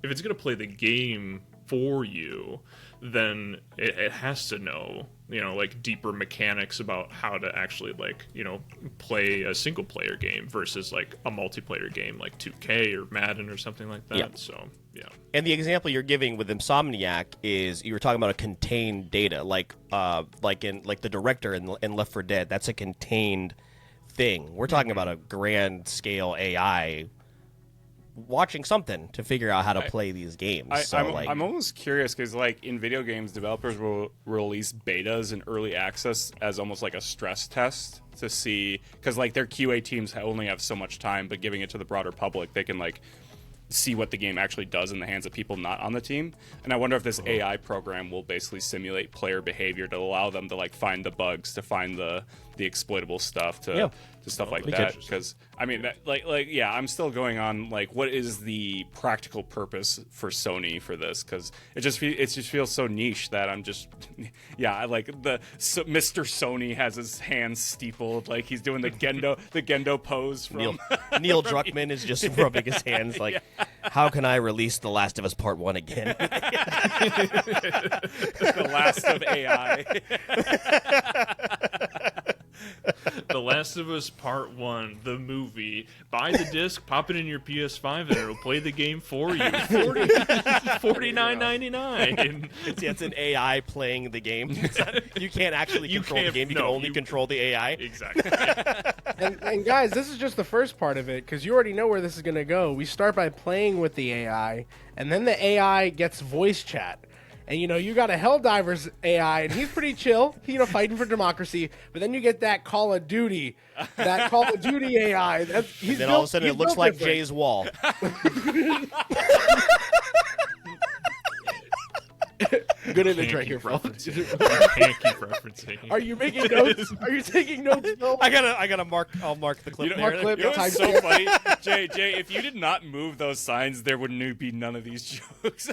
if it's going to play the game for you, then it has to know, like deeper mechanics about how to actually like, play a single player game versus like a multiplayer game like 2K or Madden or something like that. Yeah. So, yeah. And the example you're giving with Insomniac is you were talking about a contained data, like the director in Left 4 Dead. That's a contained thing. We're talking about a grand scale AI watching something to figure out how to play these games. I'm almost curious because like in video games, developers will release betas in early access as almost like a stress test to see, because like their QA teams only have so much time, but giving it to the broader public, they can like see what the game actually does in the hands of people not on the team. And I wonder if this AI program will basically simulate player behavior to allow them to like find the bugs, to find the exploitable stuff, to stuff like that. Because I mean, I'm still going on like, what is the practical purpose for Sony for this? Because it just feels so niche that I'm just Mr. Sony has his hands steepled like he's doing the Gendo pose from Neil Druckmann is just rubbing his hands like, how can I release The Last of Us Part 1 again? The last of AI. The Last of Us Part 1, the movie. Buy the disc, pop it in your PS5, and it'll play the game for you. $49.99. It's an AI playing the game. You can't actually control the game. You can only control the AI. Exactly. And guys, this is just the first part of it, because you already know where this is going to go. We start by playing with the AI, and then the AI gets voice chat. And, you got a Helldiver's AI, and he's pretty chill, fighting for democracy. But then you get that Call of Duty AI. And then all of a sudden it looks like different. Jay's wall. Good in the track here, Can't keep referencing. Are you making notes? Are you taking notes, Phil? I gotta mark. I'll mark the clip. Mark clip. It's so funny, Jay. If you did not move those signs, there would be none of these jokes.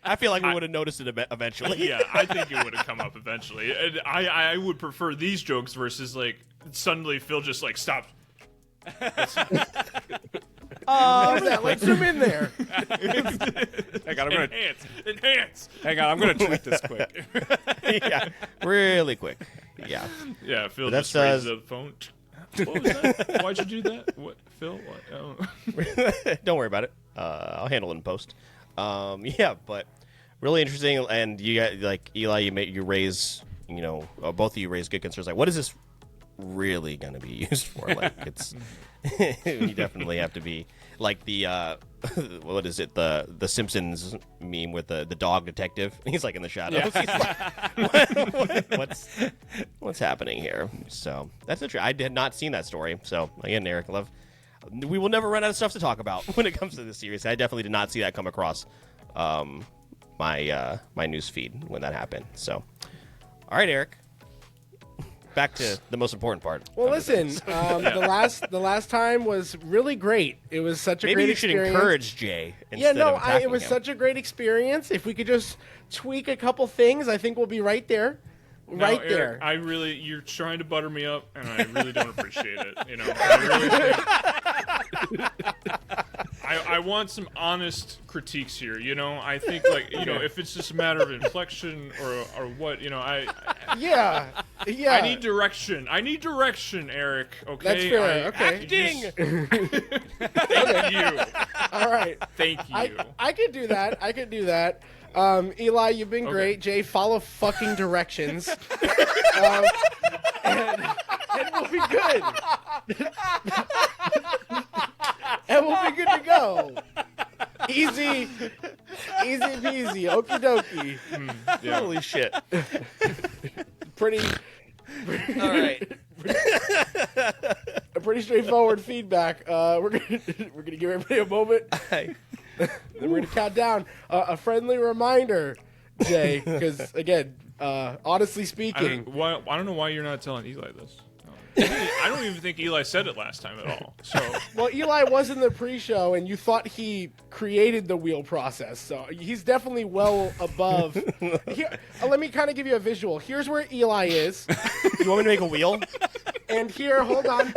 I feel like we would have noticed it eventually. Yeah, I think it would have come up eventually. And I would prefer these jokes versus like suddenly Phil just like stops. What is that? Let's zoom in there. Hang on, Enhance. Hang on, I'm gonna tweet this quick. Yeah, really quick. Yeah. Yeah, Phil just raises the phone. What was that? Why'd you do that? What, Phil? What? Oh. Don't worry about it. I'll handle it in post. But really interesting. And you got like Eli, you raise, both of you raise good concerns. Like, what is this really going to be used for? Like, it's you definitely have to be like the what is it, the Simpsons meme with the dog detective. He's like in the shadows. Yeah. He's like, what's happening here? So that's interesting. I had not seen that story. So again, Eric, we will never run out of stuff to talk about when it comes to this series. I definitely did not see that come across my news feed when that happened. So, all right, Eric, back to the most important part. Well, listen, the last time was really great. It was such a Maybe great you should experience. encourage Jay. Yeah, no, of attacking it was him. such a great experience. If we could just tweak a couple things, I think we'll be right there. No, Right Eric, there. I really, you're trying to butter me up, and I really don't appreciate it. You know, I really think, I want some honest critiques here. You know, I think like if it's just a matter of inflection or what, Yeah. I need direction. I need direction, Eric. Okay. That's fair. Okay. Thank you. All right. Thank you. I could do that. I could do that. Eli, you've been great. Jay, follow fucking directions. And we'll be good. And we'll be good to go. Easy peasy. Okie dokie. Holy shit. Pretty. All right. A pretty straightforward feedback. We're gonna give everybody a moment. Then we're gonna count down. A friendly reminder, Jay, because again, honestly speaking, I don't know why you're not telling Eli this. I don't even think Eli said it last time at all. So well, Eli was in the pre-show, and you thought he created the wheel process, so he's definitely well above. Here, let me kind of give you a visual. Here's where Eli is, You want me to make a wheel? and here, hold on.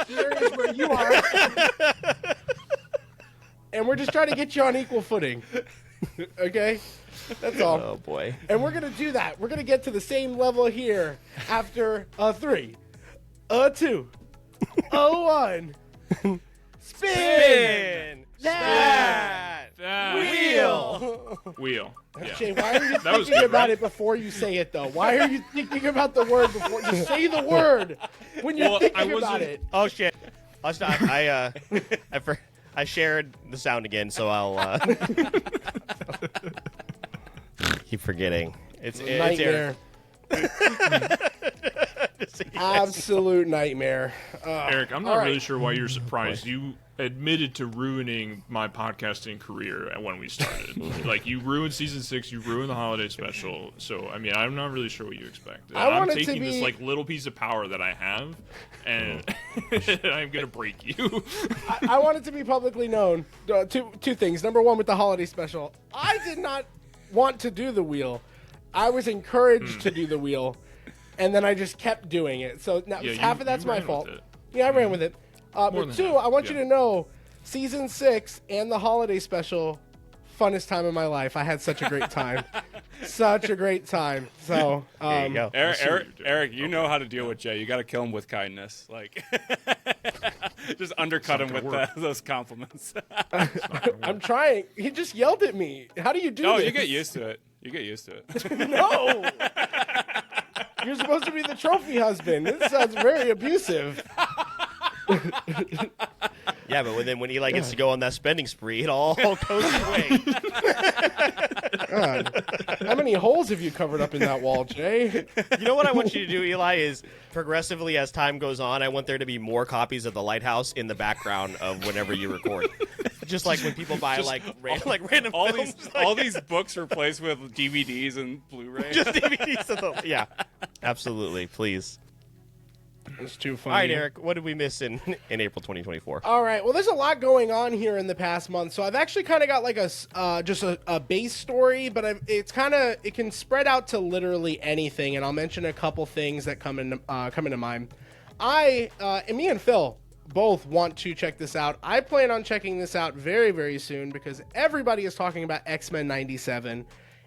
Here is where you are, and we're just trying to get you on equal footing. Okay, that's all. Oh boy. And we're gonna do that. We're gonna get to the same level here after a 3, a 2, a 1. Spin that wheel. Yeah. Jay, why are you That was thinking good, about right? it before you say it, though? Why are you thinking about the word before you say the word when you're Well, thinking about it? Oh shit. I shared the sound again, so I'll keep forgetting. It's Nightmare. Absolute nightmare. Eric, I'm all not right. really sure why you're surprised. You admitted to ruining my podcasting career when we started. Like, you ruined season 6, you ruined the holiday special. So, I mean, I'm not really sure what you expected. I'm want it to taking this be- like little piece of power that I have, and I'm gonna break you. I want it to be publicly known. Two things. Number one, with the holiday special, I did not want to do the wheel. I was encouraged to do the wheel, and then I just kept doing it. So now Yeah, half you- of that's you my ran fault. with it. Yeah, I ran with it. But than two, half, I want you yeah. to know, season 6 and the holiday special, funnest time of my life. I had such a great time. Such a great time. So There you go. Eric, you know how to deal with Jay. You got to kill him with kindness. Like, just undercut him with those compliments. I'm trying. He just yelled at me. How do you do No, this? you get used to it. You get used to it. No. You're supposed to be the trophy husband. This sounds very abusive. Yeah, but then when Eli gets to go on that spending spree, it all goes away. God. How many holes have you covered up in that wall, Jay? You know what I want you to do, Eli, is progressively as time goes on, I want there to be more copies of The Lighthouse in the background of whenever you record. Just like when people buy random all films. these all these books replaced with DVDs and Blu-ray. just DVDs of the, yeah, absolutely, please. It's too All funny. right, Eric, what did we miss in April 2024? All right. Well, there's a lot going on here in the past month, so I've actually kind of got like a base story, but it can spread out to literally anything, and I'll mention a couple things that come into mind. And me and Phil both want to check this out. I plan on checking this out very, very soon because everybody is talking about X-Men 97,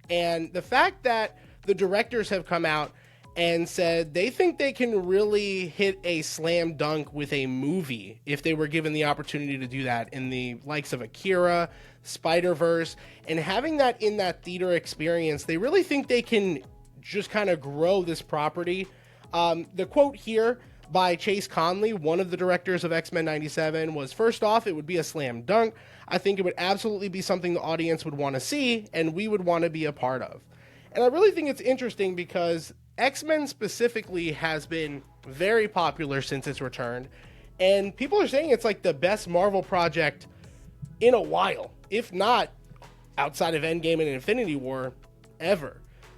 and the fact that the directors have come out and said they think they can really hit a slam dunk with a movie if they were given the opportunity to do that in the likes of Akira, Spider-Verse, and having that in that theater experience, they really think they can just kind of grow this property. The quote here by Chase Conley, one of the directors of X-Men 97, was, first off, it would be a slam dunk. I think it would absolutely be something the audience would want to see and we would want to be a part of. And I really think it's interesting because X-Men specifically has been very popular since its return, and people are saying it's like the best Marvel project in a while, if not outside of Endgame and Infinity War, ever.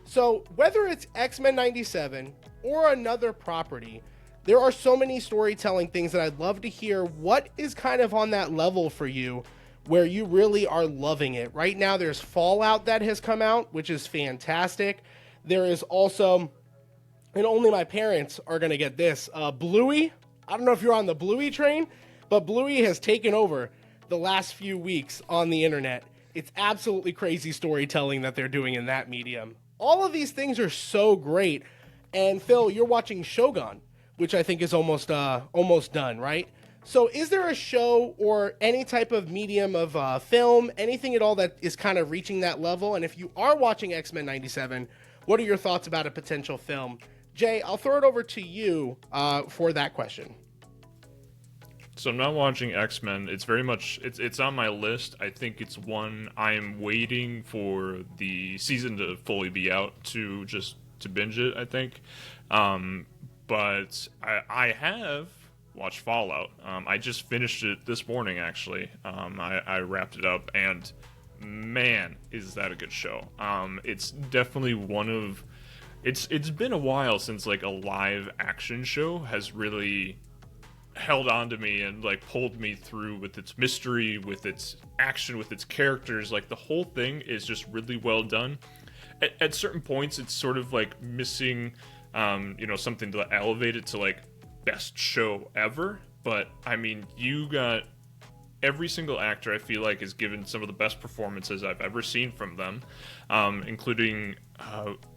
So whether it's X-Men 97 or another property, there are so many storytelling things that I'd love to hear what is kind of on that level for you where you really are loving it. Right now there's Fallout that has come out, which is fantastic. There is also, and only my parents are going to get this, Bluey. I don't know if you're on the Bluey train, but Bluey has taken over the last few weeks on the internet. It's absolutely crazy storytelling that they're doing in that medium. All of these things are so great. And Phil, you're watching Shogun, which I think is almost done, right? So is there a show or any type of medium of film, anything at all that is kind of reaching that level? And if you are watching X-Men 97, what are your thoughts about a potential film? Jay, I'll throw it over to you for that question. So I'm not watching X-Men. It's very much it's on my list. I think it's one I'm waiting for the season to fully be out to binge it, I think. But I have watched Fallout. I just finished it this morning, actually. I wrapped it up, and man, is that a good show. It's definitely one of... It's been a while since, like, a live action show has really held on to me and, like, pulled me through with its mystery, with its action, with its characters. Like, the whole thing is just really well done. At certain points, it's sort of, like, missing, something to elevate it to, like, best show ever. But, I mean, you got... Every single actor, I feel like, is given some of the best performances I've ever seen from them, including,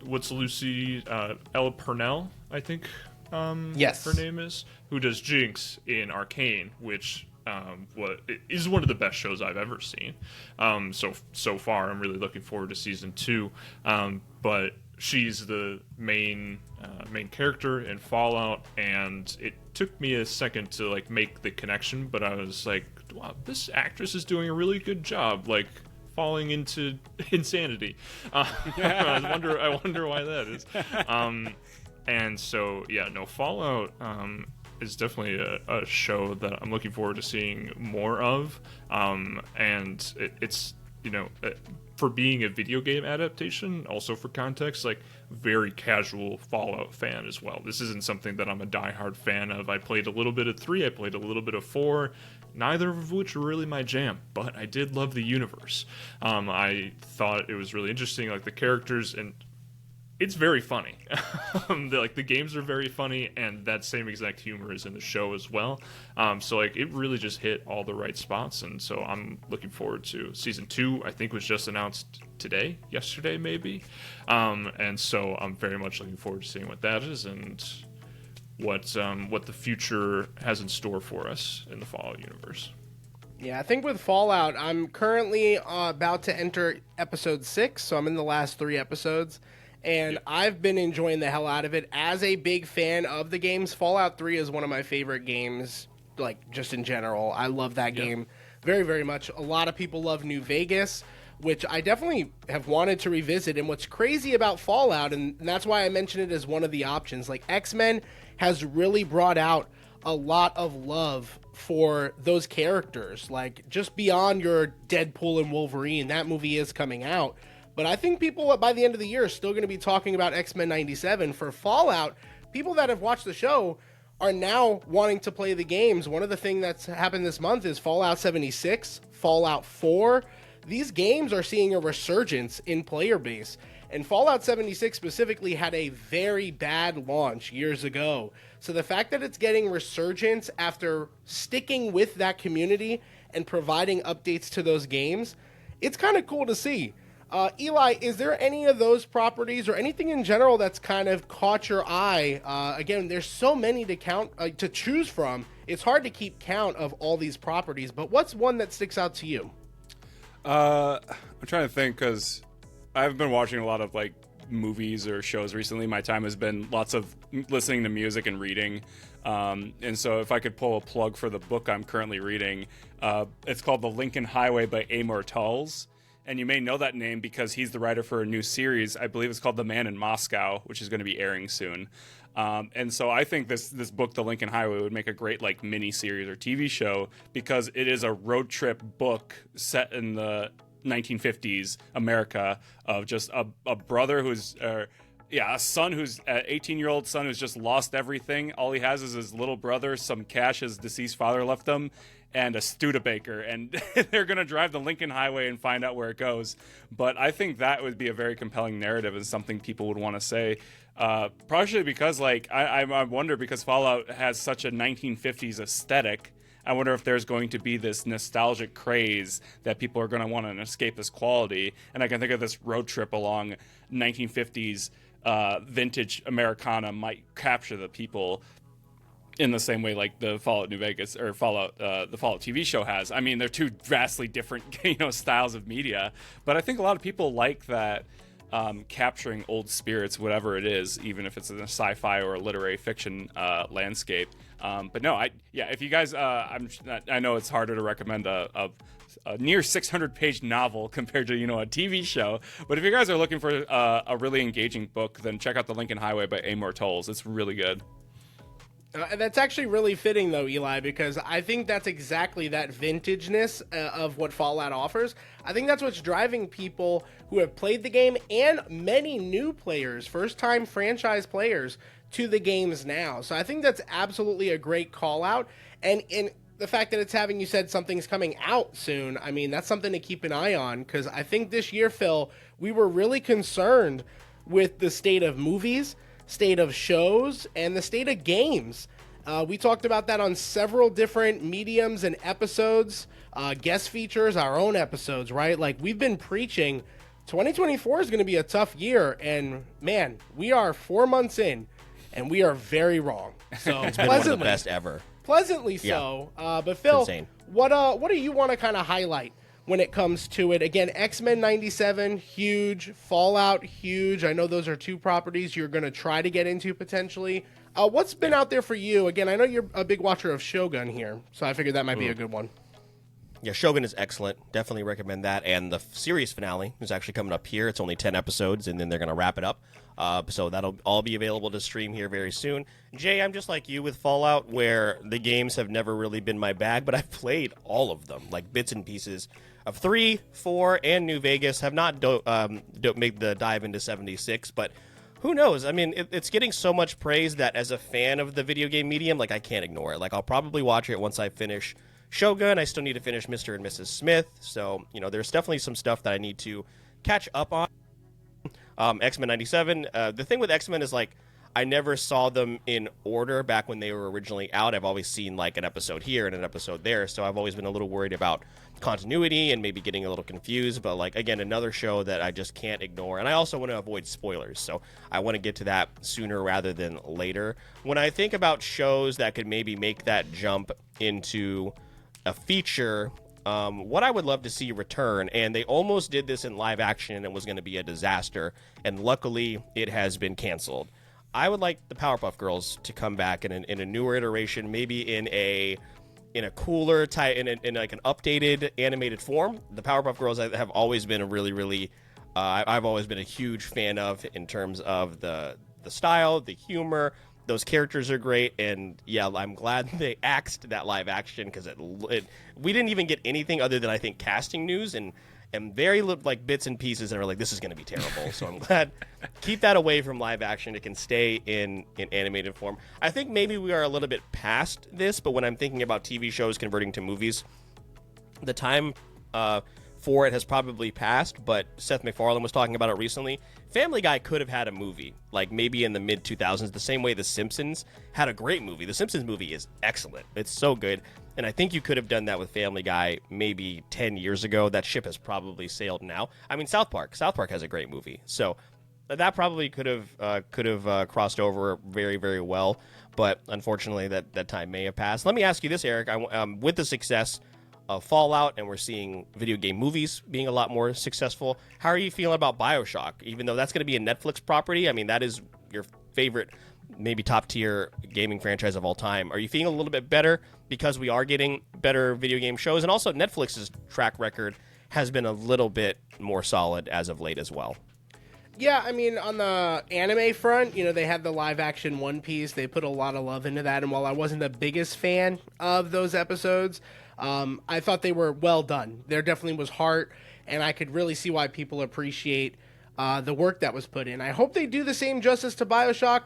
what's Lucy, Ella Purnell, I think Yes. her name is, who does Jinx in Arcane, which is one of the best shows I've ever seen. So far, I'm really looking forward to season 2, but she's the main character in Fallout, and it took me a second to, like, make the connection, but I was like, wow, this actress is doing a really good job, like, falling into insanity. I wonder why that is. And so, yeah, no, Fallout is definitely a show that I'm looking forward to seeing more of. And it's, for being a video game adaptation, also for context, like, very casual Fallout fan as well. This isn't something that I'm a diehard fan of. I played a little bit of 3, I played a little bit of 4, neither of which were really my jam, but I did love the universe. I thought it was really interesting, like, the characters, and it's very funny. The games are very funny, and that same exact humor is in the show as well. So, like, it really just hit all the right spots, and so I'm looking forward to season 2. I think was just announced yesterday maybe. And so I'm very much looking forward to seeing what that is and what the future has in store for us in the Fallout universe. Yeah, I think with Fallout, I'm currently about to enter episode 6, so I'm in the last 3 episodes. And I've been enjoying the hell out of it. As a big fan of the games, Fallout 3 is one of my favorite games, like, just in general. I love that game very, very much. A lot of people love New Vegas, which I definitely have wanted to revisit. And what's crazy about Fallout, and that's why I mentioned it as one of the options, like, X-Men has really brought out a lot of love for those characters. Like, just beyond your Deadpool and Wolverine, that movie is coming out. But I think people by the end of the year are still going to be talking about X-Men 97. For Fallout, people that have watched the show are now wanting to play the games. One of the things that's happened this month is Fallout 76, Fallout 4. These games are seeing a resurgence in player base. And Fallout 76 specifically had a very bad launch years ago. So the fact that it's getting resurgence after sticking with that community and providing updates to those games, it's kind of cool to see. Eli, is there any of those properties or anything in general that's kind of caught your eye? Again, there's so many to choose from. It's hard to keep count of all these properties, but what's one that sticks out to you? I'm trying to think, because I've been watching a lot of, like, movies or shows recently. My time has been lots of listening to music and reading. And so if I could pull a plug for the book I'm currently reading, it's called The Lincoln Highway by Amor Towles. And you may know that name because he's the writer for a new series. I believe it's called The Man in Moscow, which is going to be airing soon. And so I think this book, The Lincoln Highway, would make a great, like, mini series or TV show, because it is a road trip book set in the 1950s America of just a brother who's a son who's an 18-year-old son who's just lost everything. All he has is his little brother, some cash his deceased father left him, and a Studebaker, and they're going to drive the Lincoln Highway and find out where it goes. But I think that would be a very compelling narrative and something people would want to say. Partially because, like, I wonder, because Fallout has such a 1950s aesthetic, I wonder if there's going to be this nostalgic craze that people are going to want to escape this quality. And I can think of this road trip along 1950s vintage Americana might capture the people in the same way like the Fallout New Vegas or Fallout, the Fallout TV show has. I mean, they're two vastly different, styles of media, but I think a lot of people like that, capturing old spirits, whatever it is, even if it's in a sci-fi or a literary fiction landscape. But no, if you guys, I know it's harder to recommend a near 600-page novel compared to a TV show, but if you guys are looking for a really engaging book, then check out The Lincoln Highway by Amor Towles. It's really good. That's actually really fitting, though, Eli, because I think that's exactly that vintageness of what Fallout offers. I think that's what's driving people who have played the game and many new players, first-time franchise players, to the games now. So I think that's absolutely a great call-out. And in the fact that it's having you said something's coming out soon, I mean, that's something to keep an eye on, because I think this year, Phil, we were really concerned with the state of movies, state of shows, and the state of games. We talked about that on several different mediums and episodes, guest features, our own episodes, right? Like, we've been preaching 2024 is going to be a tough year, and man, we are 4 months in, and we are very wrong. So it's been one of the best ever. Pleasantly so. But Phil, what do you want to kind of highlight when it comes to it? Again, X-Men 97, huge. Fallout, huge. I know those are two properties you're going to try to get into potentially. What's been out there for you? Again, I know you're a big watcher of Shogun here, so I figured that might be a good one. Yeah, Shogun is excellent. Definitely recommend that. And the series finale is actually coming up here. It's only 10 episodes, and then they're going to wrap it up. So that'll all be available to stream here very soon. Jay, I'm just like you with Fallout, where the games have never really been my bag, but I've played all of them, like bits and pieces of 3, 4, and New Vegas. Have not don't make the dive into 76, but who knows? I mean, it's getting so much praise that as a fan of the video game medium, like, I can't ignore it. Like, I'll probably watch it once I finish Shogun. I still need to finish Mr. and Mrs. Smith. So, there's definitely some stuff that I need to catch up on. X-Men 97. The thing with X-Men is, like, I never saw them in order back when they were originally out. I've always seen, like, an episode here and an episode there. So I've always been a little worried about continuity and maybe getting a little confused. But, like, again, another show that I just can't ignore. And I also want to avoid spoilers. So I want to get to that sooner rather than later. When I think about shows that could maybe make that jump into a feature, what I would love to see return, and they almost did this in live action and it was going to be a disaster, and luckily it has been canceled. I would like the Powerpuff Girls to come back in a newer iteration, maybe in a cooler type, in like an updated animated form. The Powerpuff Girls have always been a really I've always been a huge fan of, in terms of the style, the humor. Those characters are great, and yeah, I'm glad they axed that live action, because we didn't even get anything other than, I think, casting news and very like bits and pieces that are like, this is going to be terrible. So I'm glad, keep that away from live action. It can stay in animated form. I think maybe we are a little bit past this, but when I'm thinking about TV shows converting to movies, the time for it has probably passed, but Seth MacFarlane was talking about it recently. Family Guy could have had a movie, like maybe in the mid-2000s, the same way The Simpsons had a great movie. The Simpsons movie is excellent. It's so good. And I think you could have done that with Family Guy maybe 10 years ago. That ship has probably sailed now. I mean, South Park has a great movie. So that probably could have crossed over very, very well. But unfortunately, that time may have passed. Let me ask you this, Eric. With the success of Fallout, and we're seeing video game movies being a lot more successful, how are you feeling about BioShock? Even though that's going to be a Netflix property, I mean, that is your favorite, maybe top tier gaming franchise of all time. Are you feeling a little bit better because we are getting better video game shows? And also, Netflix's track record has been a little bit more solid as of late as well. Yeah, I mean, on the anime front, they had the live action One Piece. They put a lot of love into that. And while I wasn't the biggest fan of those episodes, I thought they were well done. There definitely was heart. and I could really see why people appreciate the work that was put in. I hope they do the same justice to BioShock.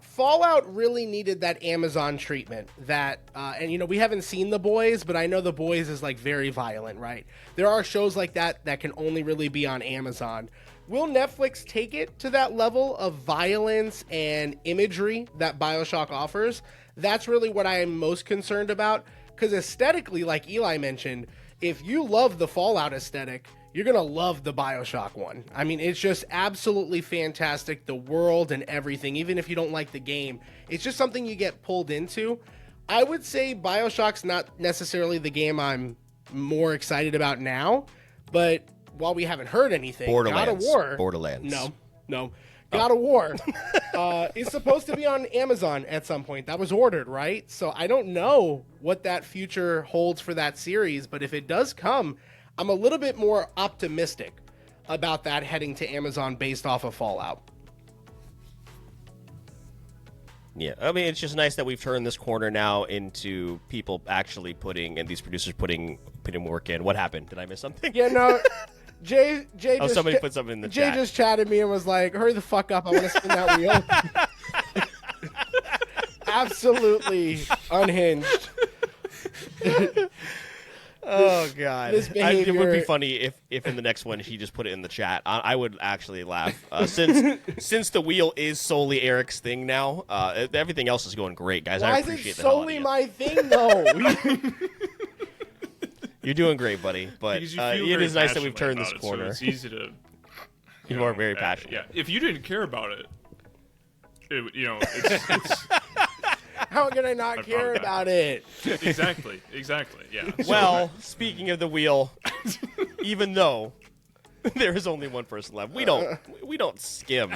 Fallout really needed that Amazon treatment that, and you know, we haven't seen The Boys, but I know The Boys is like very violent, right? There are shows like that that can only really be on Amazon. Will Netflix take it to that level of violence and imagery that BioShock offers? That's really what I am most concerned about, because aesthetically, like Eli mentioned, if you love the Fallout aesthetic, you're going to love the BioShock one. I mean, it's just absolutely fantastic, the world and everything, even if you don't like the game. It's just something you get pulled into. I would say BioShock's not necessarily the game I'm more excited about now, but while we haven't heard anything, God of War... Borderlands. No. God of War is supposed to be on Amazon at some point. That was ordered, right? So I don't know what that future holds for that series, but if it does come, I'm a little bit more optimistic about that heading to Amazon based off of Fallout. Yeah, I mean, it's just nice that we've turned this corner now into people actually putting, and these producers putting work in. What happened? Did I miss something? Yeah, no. Jay just somebody put something in the chat. Jay just chatted me and was like, hurry the fuck up, I want to spin that wheel. Absolutely unhinged. Oh god, it would be behavior- funny if in the next one he just put it in the chat. I would actually laugh since the wheel is solely Eric's thing now. Everything else is going great, guys. Why I is it appreciate the hell out of solely you. my thing, though? You're doing great, buddy. But Because you feel it very is nice that we've turned passionately this about it, corner. so it's easy to. You are very passionate. Yeah, if you didn't care about it, it's How can I not care back. about it? exactly. Yeah. So, Well, speaking of the wheel, even though there is only one person left, we don't skim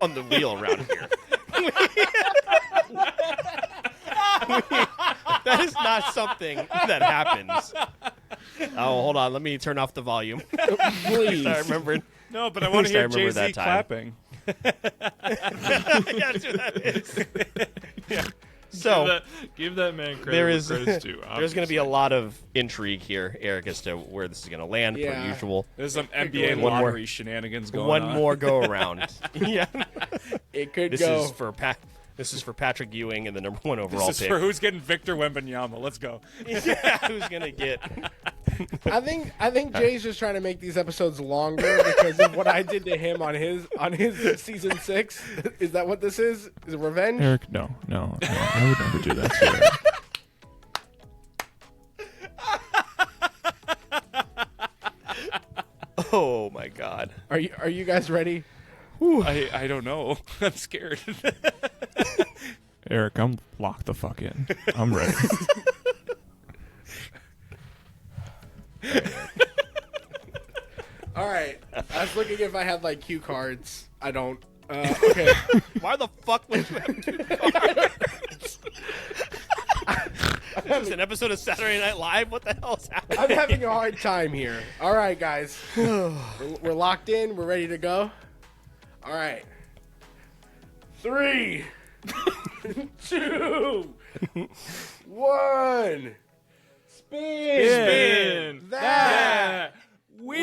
on the wheel around here. That is not something that happens. Oh, hold on. Let me turn off the volume. Please. I remembered. No, but I want to hear remember Jay-Z that time. clapping. Yeah, that's what that is. Yeah. So give that man credit there where is credit's due. there's going to be a lot of intrigue here, Eric, as to where this is going to land. Per Yeah. usual. There's some NBA One more- lottery shenanigans going One on. more go around. Yeah. It could This go. is for This is for Patrick Ewing and the number one overall This is pick. for who's getting Victor Wembanyama. Let's go. Yeah, who's gonna get? I think Jay's just trying to make these episodes longer because of what I did to him on his season 6. Is that what this is? Is it revenge? Eric, no, I would never do that to Eric. Oh my God! Are you guys ready? I don't know. I'm scared. Eric, I'm locked the fuck in. I'm ready. All right. I was looking if I had like cue cards. I don't. Okay. Why the fuck would you have two cards? Is this an episode of Saturday Night Live? What the hell is happening? I'm having a hard time here. All right, guys. We're locked in. We're ready to go. All right. 3, 2, 1. Spin that wheel.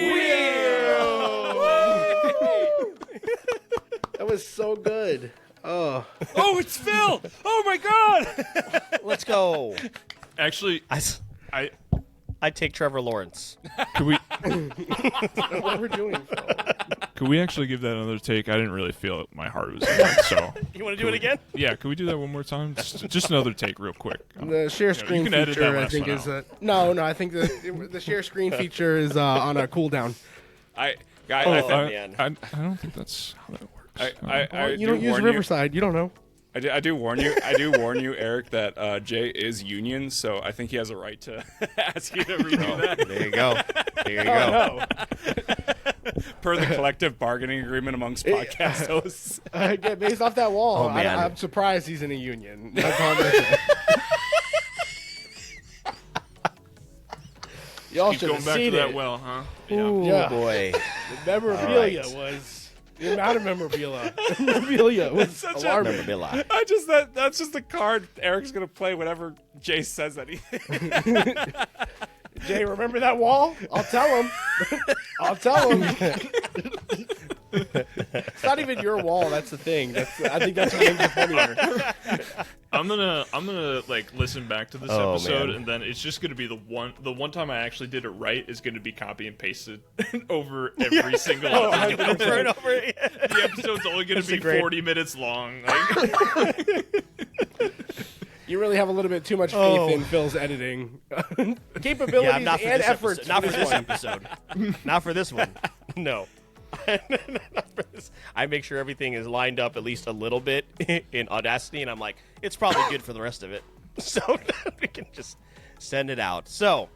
That was so good. Oh, It's Phil. Oh my God. Let's go. Actually, I take Trevor Lawrence. could we what we're doing, Phil. could we actually give that another take? I didn't really feel my heart was in it, so You want to do it again? yeah. Could we do that one more time? Just another take, real quick. The share screen can edit feature, that I last think, one is out. no. I think the share screen feature is on a cooldown. I man. I don't think that's how that works. I You don't do use warn Riverside. You don't know. I do warn you. I do warn you, Eric, that Jay is union, so I think he has a right to ask you to redo that There you go. There you go. per the collective bargaining agreement amongst podcast hosts. Yeah, based off that wall, Oh, man. I'm surprised he's in a union. That's all I'm gonna say. Y'all Keep should going have back to seen that it. well, huh? Oh Yeah. boy. The memorabilia All right. was The amount of memorabilia was alarming. Memorabilia. That's just the card Eric's gonna play whenever Jay says anything. Jay, remember that wall? I'll tell him. It's not even your wall. That's the thing. I think that's what makes it funnier. I'm gonna like listen back to this episode, and then it's just gonna be the one time I actually did it right is gonna be copy and pasted over every single episode. Over and over. The episode's only gonna be 40 minutes long. You really have a little bit too much faith in Phil's editing capabilities not for and this efforts. episode. Not for this episode. Not for this one. No. Not for this. I make sure everything is lined up at least a little bit in Audacity, and I'm like, it's probably good for the rest of it. So we can just send it out. So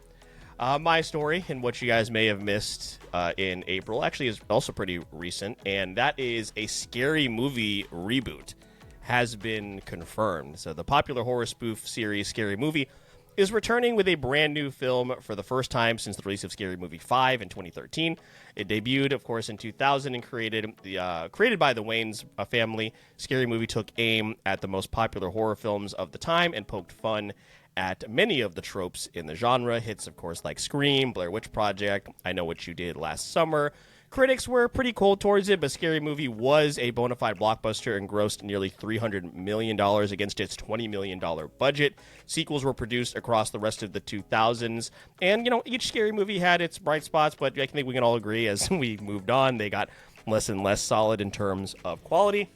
my story and what you guys may have missed in April actually is also pretty recent, and that is a Scary Movie reboot has been confirmed. So the popular horror spoof series Scary Movie is returning with a brand new film for the first time since the release of Scary Movie 5 in 2013. It debuted, of course, in 2000 and created by the Wayans family. Scary Movie took aim at the most popular horror films of the time and poked fun at many of the tropes in the genre. Hits, of course, like Scream, Blair Witch Project, I Know What You Did Last Summer. Critics were pretty cold towards it, but Scary Movie was a bona fide blockbuster and grossed nearly $300 million against its $20 million budget. Sequels were produced across the rest of the 2000s, and, each Scary Movie had its bright spots, but I think we can all agree as we moved on, they got less and less solid in terms of quality.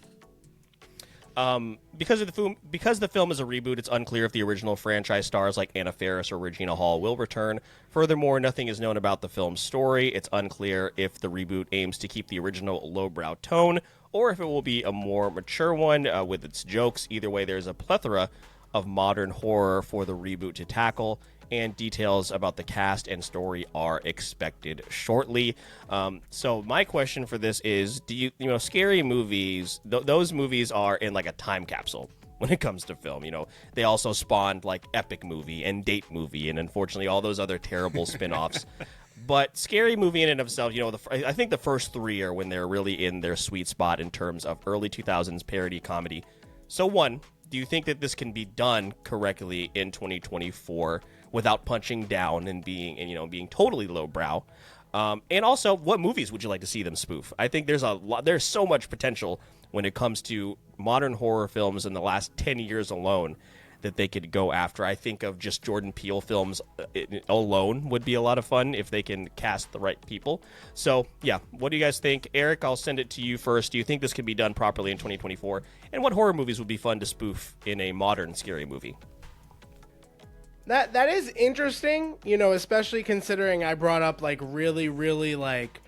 Because the film is a reboot, it's unclear if the original franchise stars like Anna Faris or Regina Hall will return. Furthermore, nothing is known about the film's story. It's unclear if the reboot aims to keep the original lowbrow tone or if it will be a more mature one with its jokes. Either way, there's a plethora of modern horror for the reboot to tackle, and details about the cast and story are expected shortly. So my question for this is, do Scary Movies, those movies are in like a time capsule when it comes to film. They also spawned like Epic Movie and Date Movie and unfortunately all those other terrible spin-offs. But Scary Movie in and of itself, I think the first three are when they're really in their sweet spot in terms of early 2000s parody comedy. So one, do you think that this can be done correctly in 2024 without punching down and being totally lowbrow? And also, what movies would you like to see them spoof? I think there's so much potential when it comes to modern horror films in the last 10 years alone that they could go after. I think of just Jordan Peele films alone would be a lot of fun if they can cast the right people. So, yeah, what do you guys think? Eric, I'll send it to you first. Do you think this could be done properly in 2024? And what horror movies would be fun to spoof in a modern Scary Movie? That is interesting, especially considering I brought up like really, really like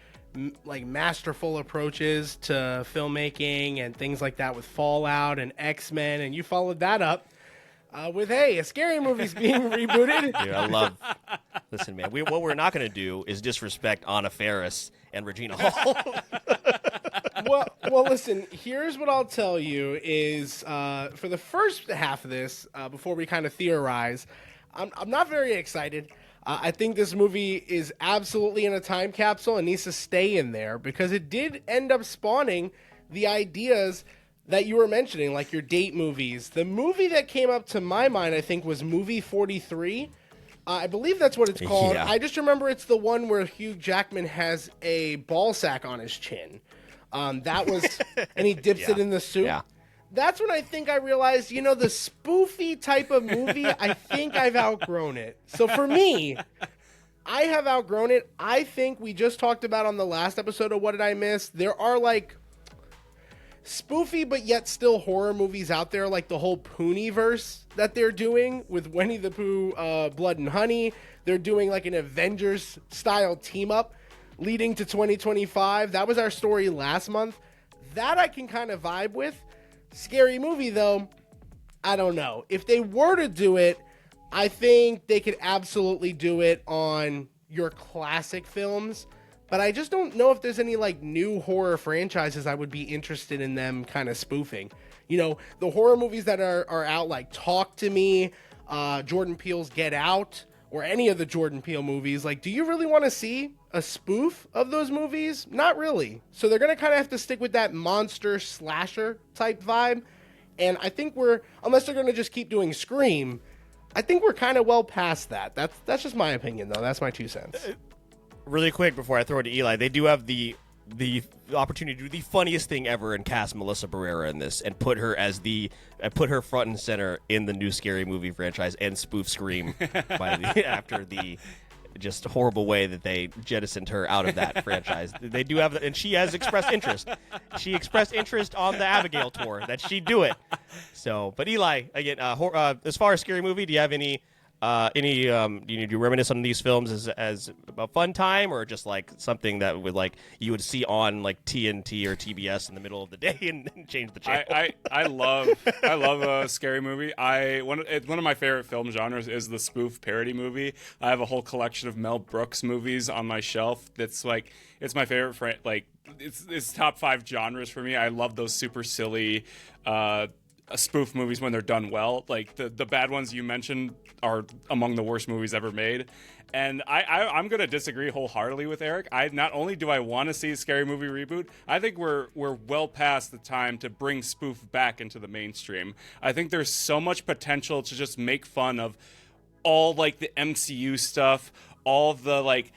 masterful approaches to filmmaking and things like that with Fallout and X-Men, and you followed that up with, hey, a Scary Movie's being rebooted. Dude, listen, man, what we're not going to do is disrespect Anna Faris and Regina Hall. Well, listen, here's what I'll tell you is for the first half of this, before we kind of theorize, I'm not very excited. I think this movie is absolutely in a time capsule and needs to stay in there because it did end up spawning the ideas that you were mentioning, like your date movies. The movie that came up to my mind, I think, was Movie 43. I believe that's what it's called. Yeah. I just remember it's the one where Hugh Jackman has a ball sack on his chin. That was, and he dips it in the soup. Yeah. That's when I think I realized, the spoofy type of movie, I think I've outgrown it. So for me, I have outgrown it. I think we just talked about on the last episode of What Did I Miss? There are like spoofy but yet still horror movies out there, like the whole Poonieverse that they're doing with Winnie the Pooh, Blood and Honey. They're doing like an Avengers style team up leading to 2025. That was our story last month. That I can kind of vibe with. Scary Movie, though, I don't know. If they were to do it, I think they could absolutely do it on your classic films. But I just don't know if there's any like new horror franchises I would be interested in them kind of spoofing. The horror movies that are out, like Talk to Me, Jordan Peele's Get Out, or any of the Jordan Peele movies. Like, do you really want to see a spoof of those movies? Not really. So they're going to kind of have to stick with that monster slasher type vibe. And I think unless they're going to just keep doing Scream, I think we're kind of well past that. That's just my opinion, though. That's my 2 cents. Really quick before I throw it to Eli, they do have the opportunity to do the funniest thing ever and cast Melissa Barrera in this and put her front and center in the new Scary Movie franchise and spoof Scream after the just horrible way that they jettisoned her out of that franchise. They do have, and she has expressed interest. She expressed interest on the Abigail tour that she'd do it. So, but Eli, again, as far as Scary Movie, do you have any do you reminisce on these films as a fun time, or just like something that would you would see on like TNT or TBS in the middle of the day and change the channel? I love a scary movie. One of my favorite film genres is the spoof parody movie. I have a whole collection of Mel Brooks movies on my shelf. That's it's my favorite. It's top 5 genres for me. I love those super silly spoof movies when they're done well. Like the bad ones you mentioned are among the worst movies ever made. And I'm going to disagree wholeheartedly with Eric. Not only do I want to see a Scary Movie reboot, I think we're well past the time to bring spoof back into the mainstream. I think there's so much potential to just make fun of all like the MCU stuff, all the like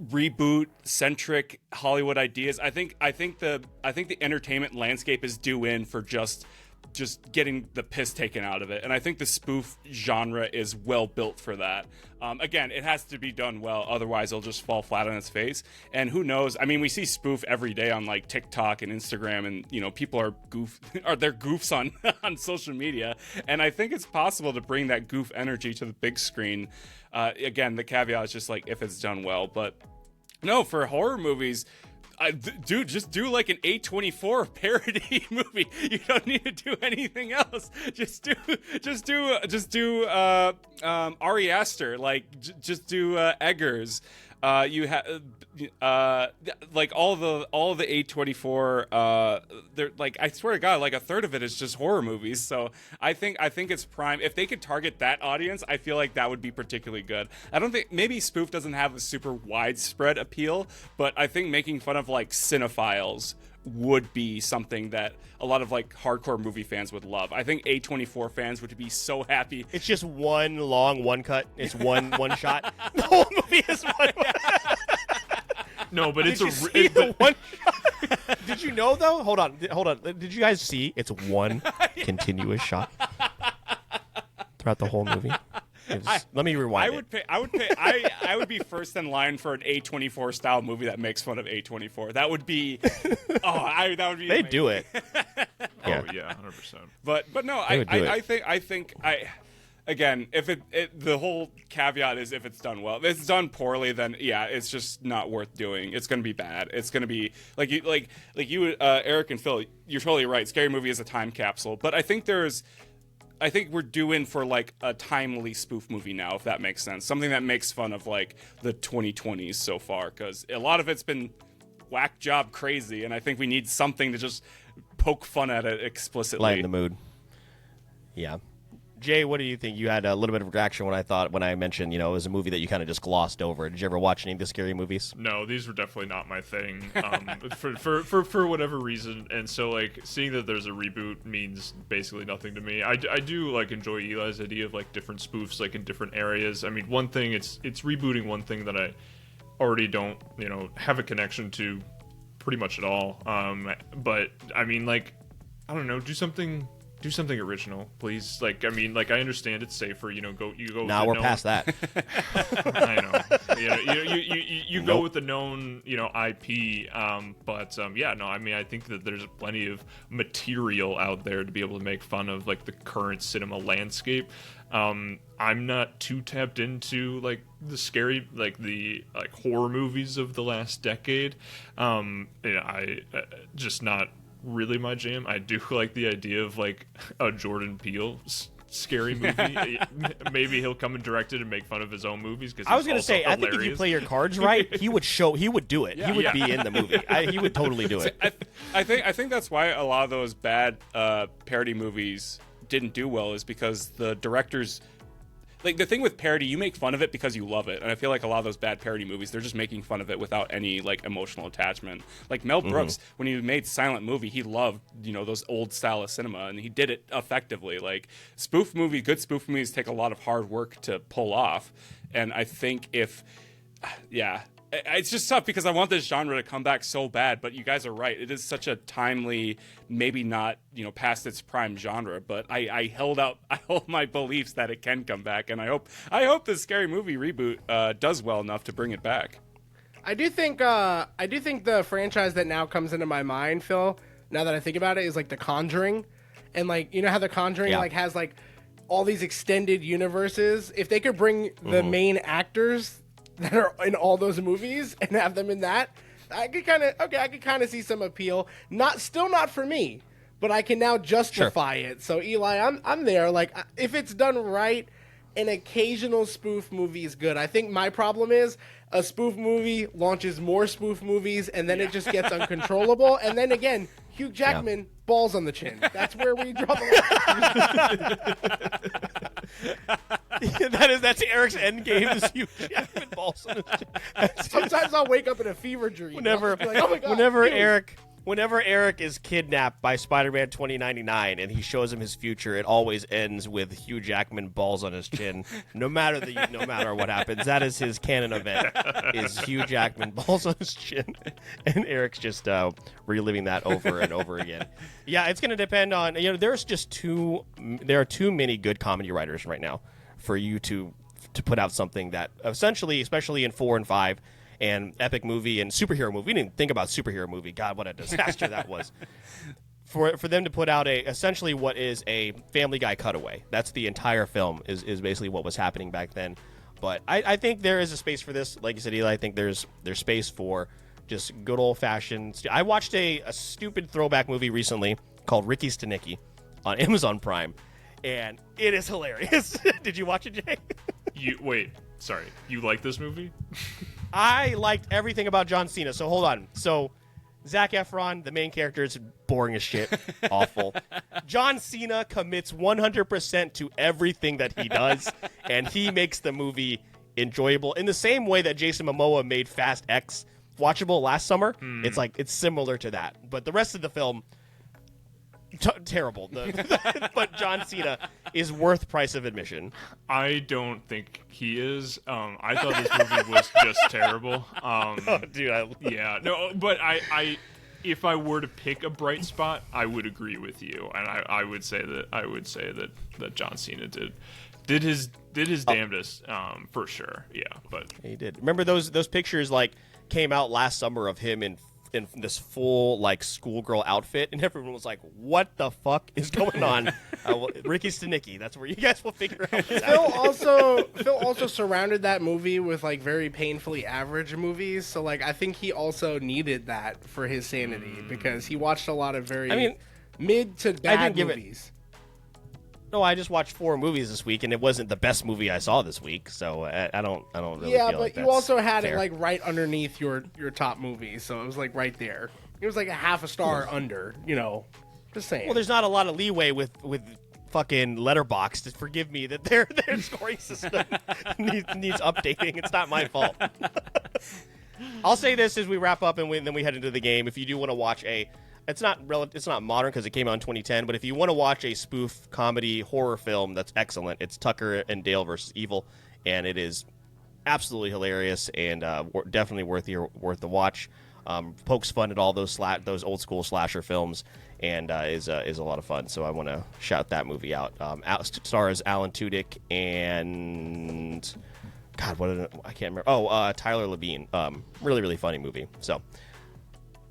reboot centric Hollywood ideas. I think the entertainment landscape is due in for just getting the piss taken out of it. And I think the spoof genre is well built for that. Again, it has to be done well, otherwise it'll just fall flat on its face. And who knows? I mean, we see spoof every day on like TikTok and Instagram, and people are they're goofs on social media. And I think it's possible to bring that goof energy to the big screen. Again, the caveat is just like if it's done well. But no, for horror movies, dude, just do like an A24 parody movie. You don't need to do anything else. Just do Ari Aster. Just do Eggers. You have like all the A24. They're like, I swear to God, like a third of it is just horror movies. So I think it's prime. If they could target that audience, I feel like that would be particularly good. I don't think maybe spoof doesn't have a super widespread appeal, but I think making fun of like cinephiles would be something that a lot of like hardcore movie fans would love. I think A24 fans would be so happy. It's just one long one cut. It's one shot. The whole movie is one. No, but it's one shot. Did you know though? Hold on. Did you guys see? It's one continuous shot throughout the whole movie. Let me rewind. I would be first in line for an A24 style movie that makes fun of A24. That would be. That would be. They amazing. do it. Yeah. Oh yeah, 100%. But no, I think again, if the whole caveat is if it's done well. If it's done poorly, then yeah, it's just not worth doing. It's going to be bad. It's going to be like you, Eric and Phil. You're totally right. Scary Movie is a time capsule, but I think we're due in for like a timely spoof movie now, if that makes sense. Something that makes fun of like the 2020s so far, because a lot of it's been whack job crazy, and I think we need something to just poke fun at it explicitly. Lighten the mood. Yeah. Jay, what do you think? You had a little bit of reaction when I mentioned, it was a movie that you kind of just glossed over. Did you ever watch any of the Scary Movies? No, these were definitely not my thing, for whatever reason. And so, like, seeing that there's a reboot means basically nothing to me. I do like enjoy Eli's idea of like different spoofs, like in different areas. I mean, one thing it's rebooting one thing that I already don't have a connection to pretty much at all. But I mean, like, I don't know, do something original, please. Like, I mean, like, I understand it's safer, go. Now we're past that. I know. You go with the known, IP. Yeah, no. I mean, I think that there's plenty of material out there to be able to make fun of like the current cinema landscape. I'm not too tapped into like the scary, like the horror movies of the last decade. I just not really my jam. I do like the idea of like a Jordan Peele scary movie. Maybe he'll come and direct it and make fun of his own movies. Because I was gonna say, hilarious. I think if you play your cards right, he would do it. Yeah. He would be in the movie. He would totally do it. I think that's why a lot of those bad parody movies didn't do well, is because the directors. like the thing with parody, you make fun of it because you love it, and I feel like a lot of those bad parody movies, they're just making fun of it without any like emotional attachment. Like Mel Brooks, when he made Silent Movie, he loved those old style of cinema, and he did it effectively. Like good spoof movies take a lot of hard work to pull off, and I think it's just tough because I want this genre to come back so bad, but you guys are right. It is such a timely, maybe not, past its prime genre, but I hold my beliefs that it can come back, and I hope this Scary Movie reboot does well enough to bring it back. I do think the franchise that now comes into my mind, Phil, now that I think about it, is like The Conjuring. And like, how The Conjuring like has like all these extended universes. If they could bring the main actors that are in all those movies and have them in that, I could kind of see some appeal. Still not for me, but I can now justify it. So Eli, I'm there. Like, if it's done right, an occasional spoof movie is good. I think my problem is a spoof movie launches more spoof movies, and then it just gets uncontrollable. And then again, Hugh Jackman, balls on the chin. That's where we draw the line. That's Eric's end game. Is Hugh Jackman balls on his chin. Sometimes I'll wake up in a fever dream. Whenever, like, oh my God, whenever Eric is kidnapped by Spider-Man 2099 and he shows him his future, it always ends with Hugh Jackman balls on his chin. No matter what happens, that is his canon event. Is Hugh Jackman balls on his chin, and Eric's just reliving that over and over again. Yeah, it's going to depend on there are too many good comedy writers right now for you to put out something that essentially, especially in 4 and 5. And epic movie and superhero movie. We didn't think about superhero movie. God, what a disaster that was. For them to put out essentially what is a Family Guy cutaway. That's the entire film is basically what was happening back then. But I think there is a space for this. Like you said, Eli, I think there's space for just good old fashioned. I watched a stupid throwback movie recently called Ricky's to Nicky on Amazon Prime, and it is hilarious. Did you watch it, Jay? Sorry, you like this movie? I liked everything about John Cena. So hold on. So Zac Efron, the main character, is boring as shit. Awful. John Cena commits 100% to everything that he does, and he makes the movie enjoyable in the same way that Jason Momoa made Fast X watchable last summer. It's similar to that. But the rest of the film, terrible. But John Cena is worth price of admission. I don't think he is. I thought this movie was just terrible. But I if I were to pick a bright spot, I would agree with you, and I would say that John Cena did his damnedest for sure. Yeah, but he did. Remember those pictures came out last summer of him in this full schoolgirl outfit, and everyone was like, "What the fuck is going on?" Ricky's to Nicky. That's where you guys will figure out. Phil also surrounded that movie with very painfully average movies, so I think he also needed that for his sanity because he watched a lot of mid to bad movies. No, I just watched 4 movies this week, and it wasn't the best movie I saw this week, so I don't really feel but like you also had fair. it right underneath your top movie, so it was right there. It was a half a star under, just saying. Well, there's not a lot of leeway with fucking Letterboxd. To forgive me that their scoring system needs updating. It's not my fault. I'll say this as we wrap up and then we head into the game. If you do want to watch it's not modern because it came out in 2010, but if you want to watch a spoof comedy horror film that's excellent, it's Tucker and Dale versus Evil, and it is absolutely hilarious and definitely worth the watch. Pokes fun at all those old school slasher films, and is a lot of fun. So I want to shout that movie out. Stars Alan Tudyk and God, I can't remember. Tyler Labine. Really, really funny movie. So.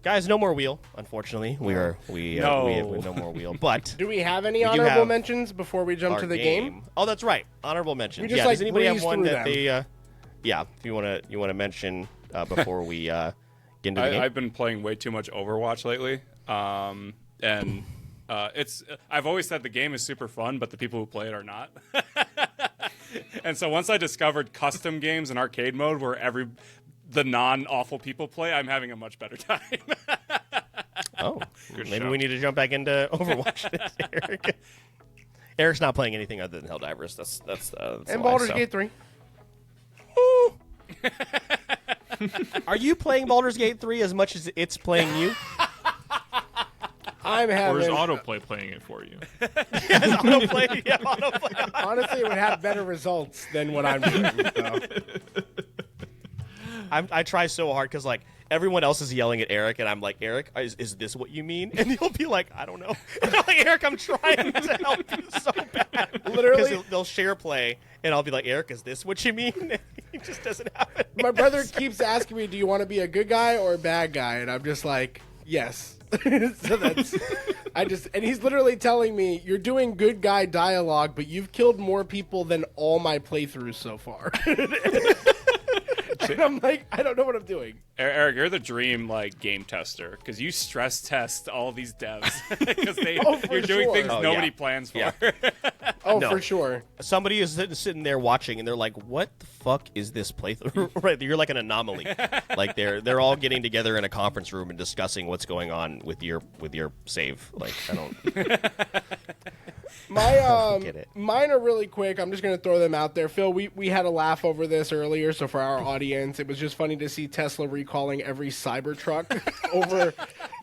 Guys, no more wheel. Unfortunately, we have no more wheel. But do we have any honorable mentions before we jump to the game? Oh, that's right. Honorable mentions. We just, does anybody have one that them. they? If you want to mention before we get into the game. I've been playing way too much Overwatch lately, and I've always said the game is super fun, but the people who play it are not. And so once I discovered custom games in arcade mode where the non-awful people play, I'm having a much better time. Maybe we need to jump back into Overwatch, Eric. Eric's not playing anything other than Helldivers. That's And why, Baldur's so. Gate 3. Are you playing Baldur's Gate 3 as much as it's playing you? I'm Or is having. autoplay playing it for you? Autoplay, yeah, autoplay. Honestly, it would have better results than what I'm doing. So. I try so hard because like everyone else is yelling at Eric, and I'm like, Eric, is this what you mean? And he'll be like, I don't know. And I'm like, Eric, I'm trying to help you so bad. Literally. Because they'll share play, and I'll be like, Eric, is this what you mean? And he just doesn't have it. My brother keeps asking me, do you want to be a good guy or a bad guy? And I'm just like, yes. So that's, and he's literally telling me, you're doing good guy dialogue, but you've killed more people than all my playthroughs so far. And I'm like, I don't know what I'm doing. Eric, you're the dream like game tester because you stress test all these devs because you're doing sure. things Oh, nobody yeah. plans for. Yeah. Oh, No. for sure. Somebody is sitting there watching, and they're like, "What the fuck is this playthrough?" Right? You're like an anomaly. Like they're all getting together in a conference room and discussing what's going on with your save. Like I don't. Get it. Mine are really quick. I'm just gonna throw them out there. Phil, we had a laugh over this earlier, so for our audience, it was just funny to see Tesla recalling every Cybertruck over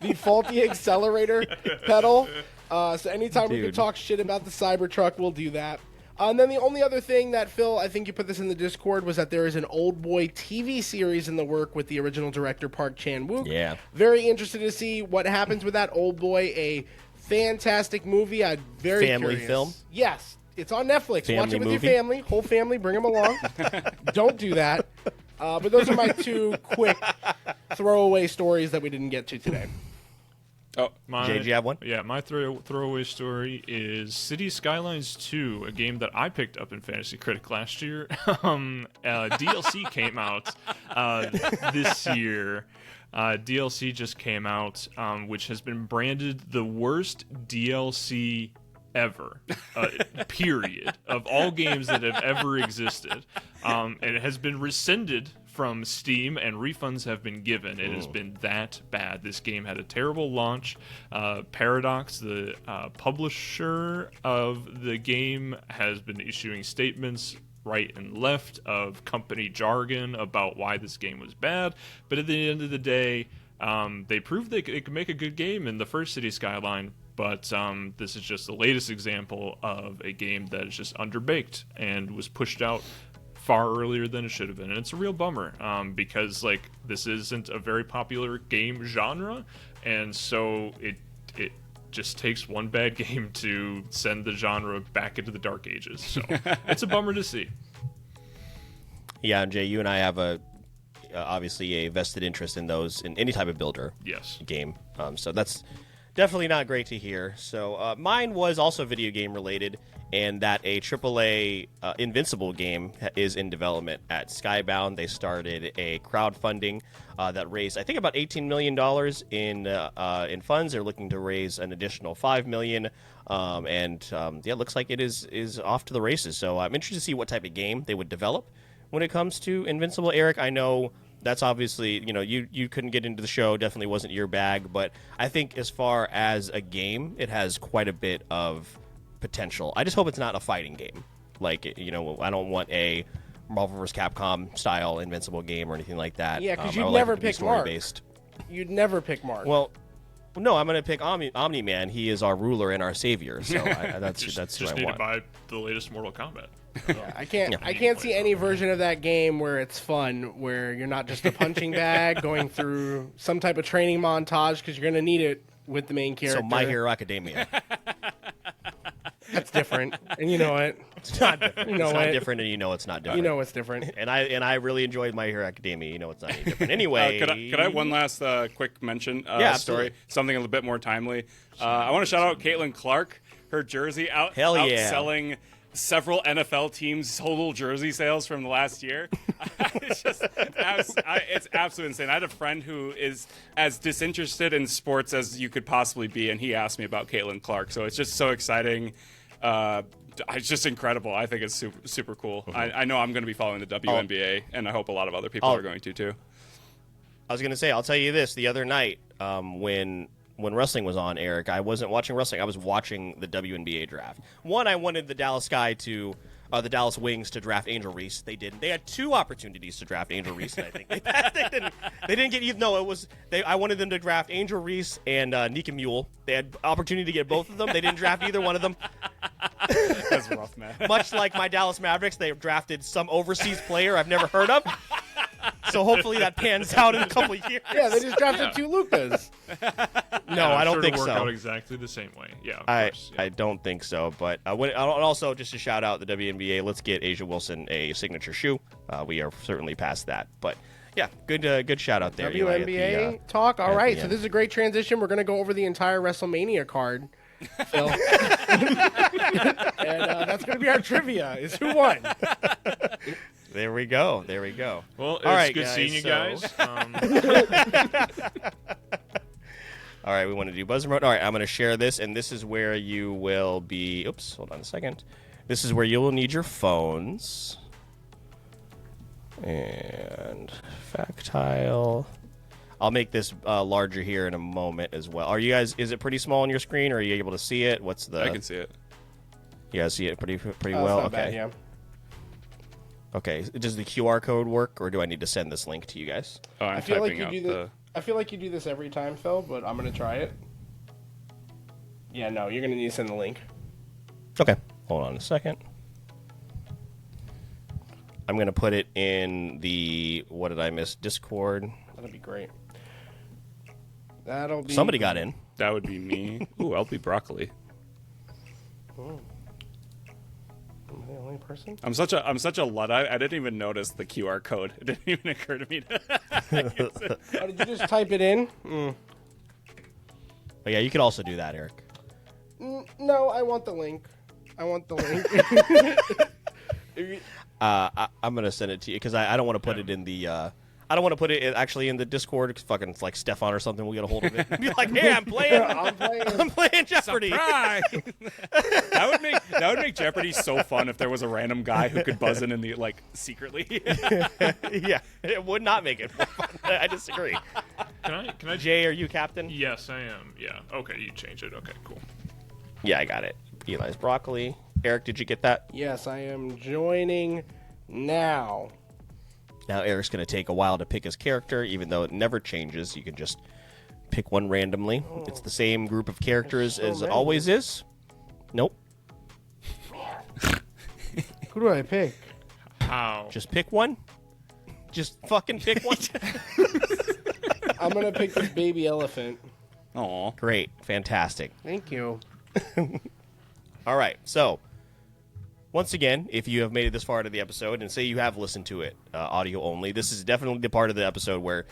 the faulty accelerator pedal. So anytime we can Dude. talk shit about the Cybertruck, we'll do that. And then the only other thing that, Phil, I think you put this in the Discord, was that there is an Old Boy TV series in the work with the original director Park Chan-wook. Yeah. Very interested to see what happens with that. Old Boy, a fantastic movie. I'm very Family curious. film? Yes. It's on Netflix. Watch Family it with movie? your family. Whole family. Bring them along. Don't do that. But those are my two quick throwaway stories that we didn't get to today. Oh, Jay, do you have one? Yeah, my throwaway story is City Skylines 2, a game that I picked up in Fantasy Critic last year. DLC came out this year. DLC just came out, which has been branded the worst DLC ever, period, of all games that have ever existed. And it has been rescinded from Steam, and refunds have been given. It has been that bad. This game had a terrible launch. Paradox, the publisher of the game, has been issuing statements right and left of company jargon about why this game was bad. But at the end of the day, they proved they could make a good game in the first City Skyline. But this is just the latest example of a game that is just underbaked and was pushed out far earlier than it should have been. And it's a real bummer because like this isn't a very popular game genre, and so it just takes one bad game to send the genre back into the dark ages. So it's a bummer to see. Yeah, and Jay, you and I have obviously a vested interest in those in any type of builder Yes. game. So that's definitely not great to hear. So mine was also video game related, and that a AAA Invincible game is in development at Skybound. They started a crowdfunding that raised, I think, about $18 million in funds. They're looking to raise an additional $5 million, and it looks like it is off to the races. So I'm interested to see what type of game they would develop when it comes to Invincible. Eric, I know that's obviously, you couldn't get into the show, definitely wasn't your bag, but I think as far as a game, it has quite a bit of potential. I just hope it's not a fighting game. Like, I don't want a Marvel vs. Capcom style Invincible game or anything like that. Yeah, because I you'd would like never it to be pick Mark. story-based. You'd never pick Mark. Well, no, I'm going to pick Omni-Man. He is our ruler and our savior, so that's who Just I need want. to buy the latest Mortal Kombat. I can't see any version of that game where it's fun, where you're not just a punching bag going through some type of training montage, because you're going to need it with the main character. So My Hero Academia. That's different, and you know it. It's not different. You know it's not it. different, and you know it's not different. You know it's different. And I really enjoyed My Hero Academia. You know it's not any different. Anyway, could I have one last quick mention? Yeah, story, absolutely. something a little bit more timely. I want to shout out Caitlin Clark. Her jersey Hell yeah. outselling several NFL teams' total jersey sales from the last year. It's absolutely insane. I had a friend who is as disinterested in sports as you could possibly be, and he asked me about Caitlin Clark. So it's just so exciting. It's just incredible. I think it's super, super cool. I know I'm going to be following the WNBA, and I hope a lot of other people are going to too. I was going to say, I'll tell you this. The other night, when when wrestling was on, Eric, I wasn't watching wrestling. I was watching the WNBA draft. One, I wanted the Dallas Wings to draft Angel Reese. They didn't. They had 2 opportunities to draft Angel Reese, and I think they didn't get either. No, it was I wanted them to draft Angel Reese and Nika Mule. They had opportunity to get both of them. They didn't draft either one of them. That's rough, man. Much like my Dallas Mavericks, they drafted some overseas player I've never heard of. So hopefully that pans out in a couple of years. Yeah, they just drafted 2 Lucas. No, I don't think work so. Out exactly the same way. Yeah, of course. Yeah. I don't think so. But and also, just to shout out the WNBA, let's get Asia Wilson a signature shoe. We are certainly past that. But yeah, good shout out there. Eli, WNBA talk. All right, so this is a great transition. We're going to go over the entire WrestleMania card, Phil. And that's going to be our trivia, is who won. There we go. Well, it's all right, good guys, seeing you guys. All right, we want to do buzzer mode. All right, I'm going to share this, and this is where you will be... Oops, hold on a second. This is where you will need your phones. And Factile. I'll make this larger here in a moment as well. Are you guys... Is it pretty small on your screen, or are you able to see it? What's the... I can see it. You guys see it pretty well? Not Okay. bad, yeah. Okay, does the QR code work, or do I need to send this link to you guys? Oh, I'm I feel like typing you out do the... this. I feel like you do this every time, Phil, but I'm going to try it. Yeah, no, you're going to need to send the link. Okay, hold on a second. I'm going to put it in the, what did I miss, Discord. That'll be great. That'll be... Somebody got in. That would be me. Ooh, I'll be broccoli. Am I the only person? I'm such a Luddite. I didn't even notice the QR code. It didn't even occur to me to use it. Oh, did you just type it in? Oh, yeah, you could also do that, Eric. No, I want the link. I'm going to send it to you, because I don't want to put it in the... I don't want to put it actually in the Discord. It's fucking like Stefan or something. We get a hold of it. Be like, hey, I'm playing Jeopardy. Surprise! that would make Jeopardy so fun if there was a random guy who could buzz in the secretly. Yeah, it would not make it more fun. I disagree. Can I? Jay, are you captain? Yes, I am. Yeah. Okay, you changed it. Okay, cool. Yeah, I got it. Eli's broccoli. Eric, did you get that? Yes, I am joining now. Now Eric's going to take a while to pick his character, even though it never changes. You can just pick one randomly. Oh, it's the same group of characters as it always is. Nope. Who do I pick? How? Just pick one. Just fucking pick one. I'm going to pick this baby elephant. Aw. Great. Fantastic. Thank you. All right. So, once again, if you have made it this far into the episode, and say you have listened to it audio only, this is definitely the part of the episode where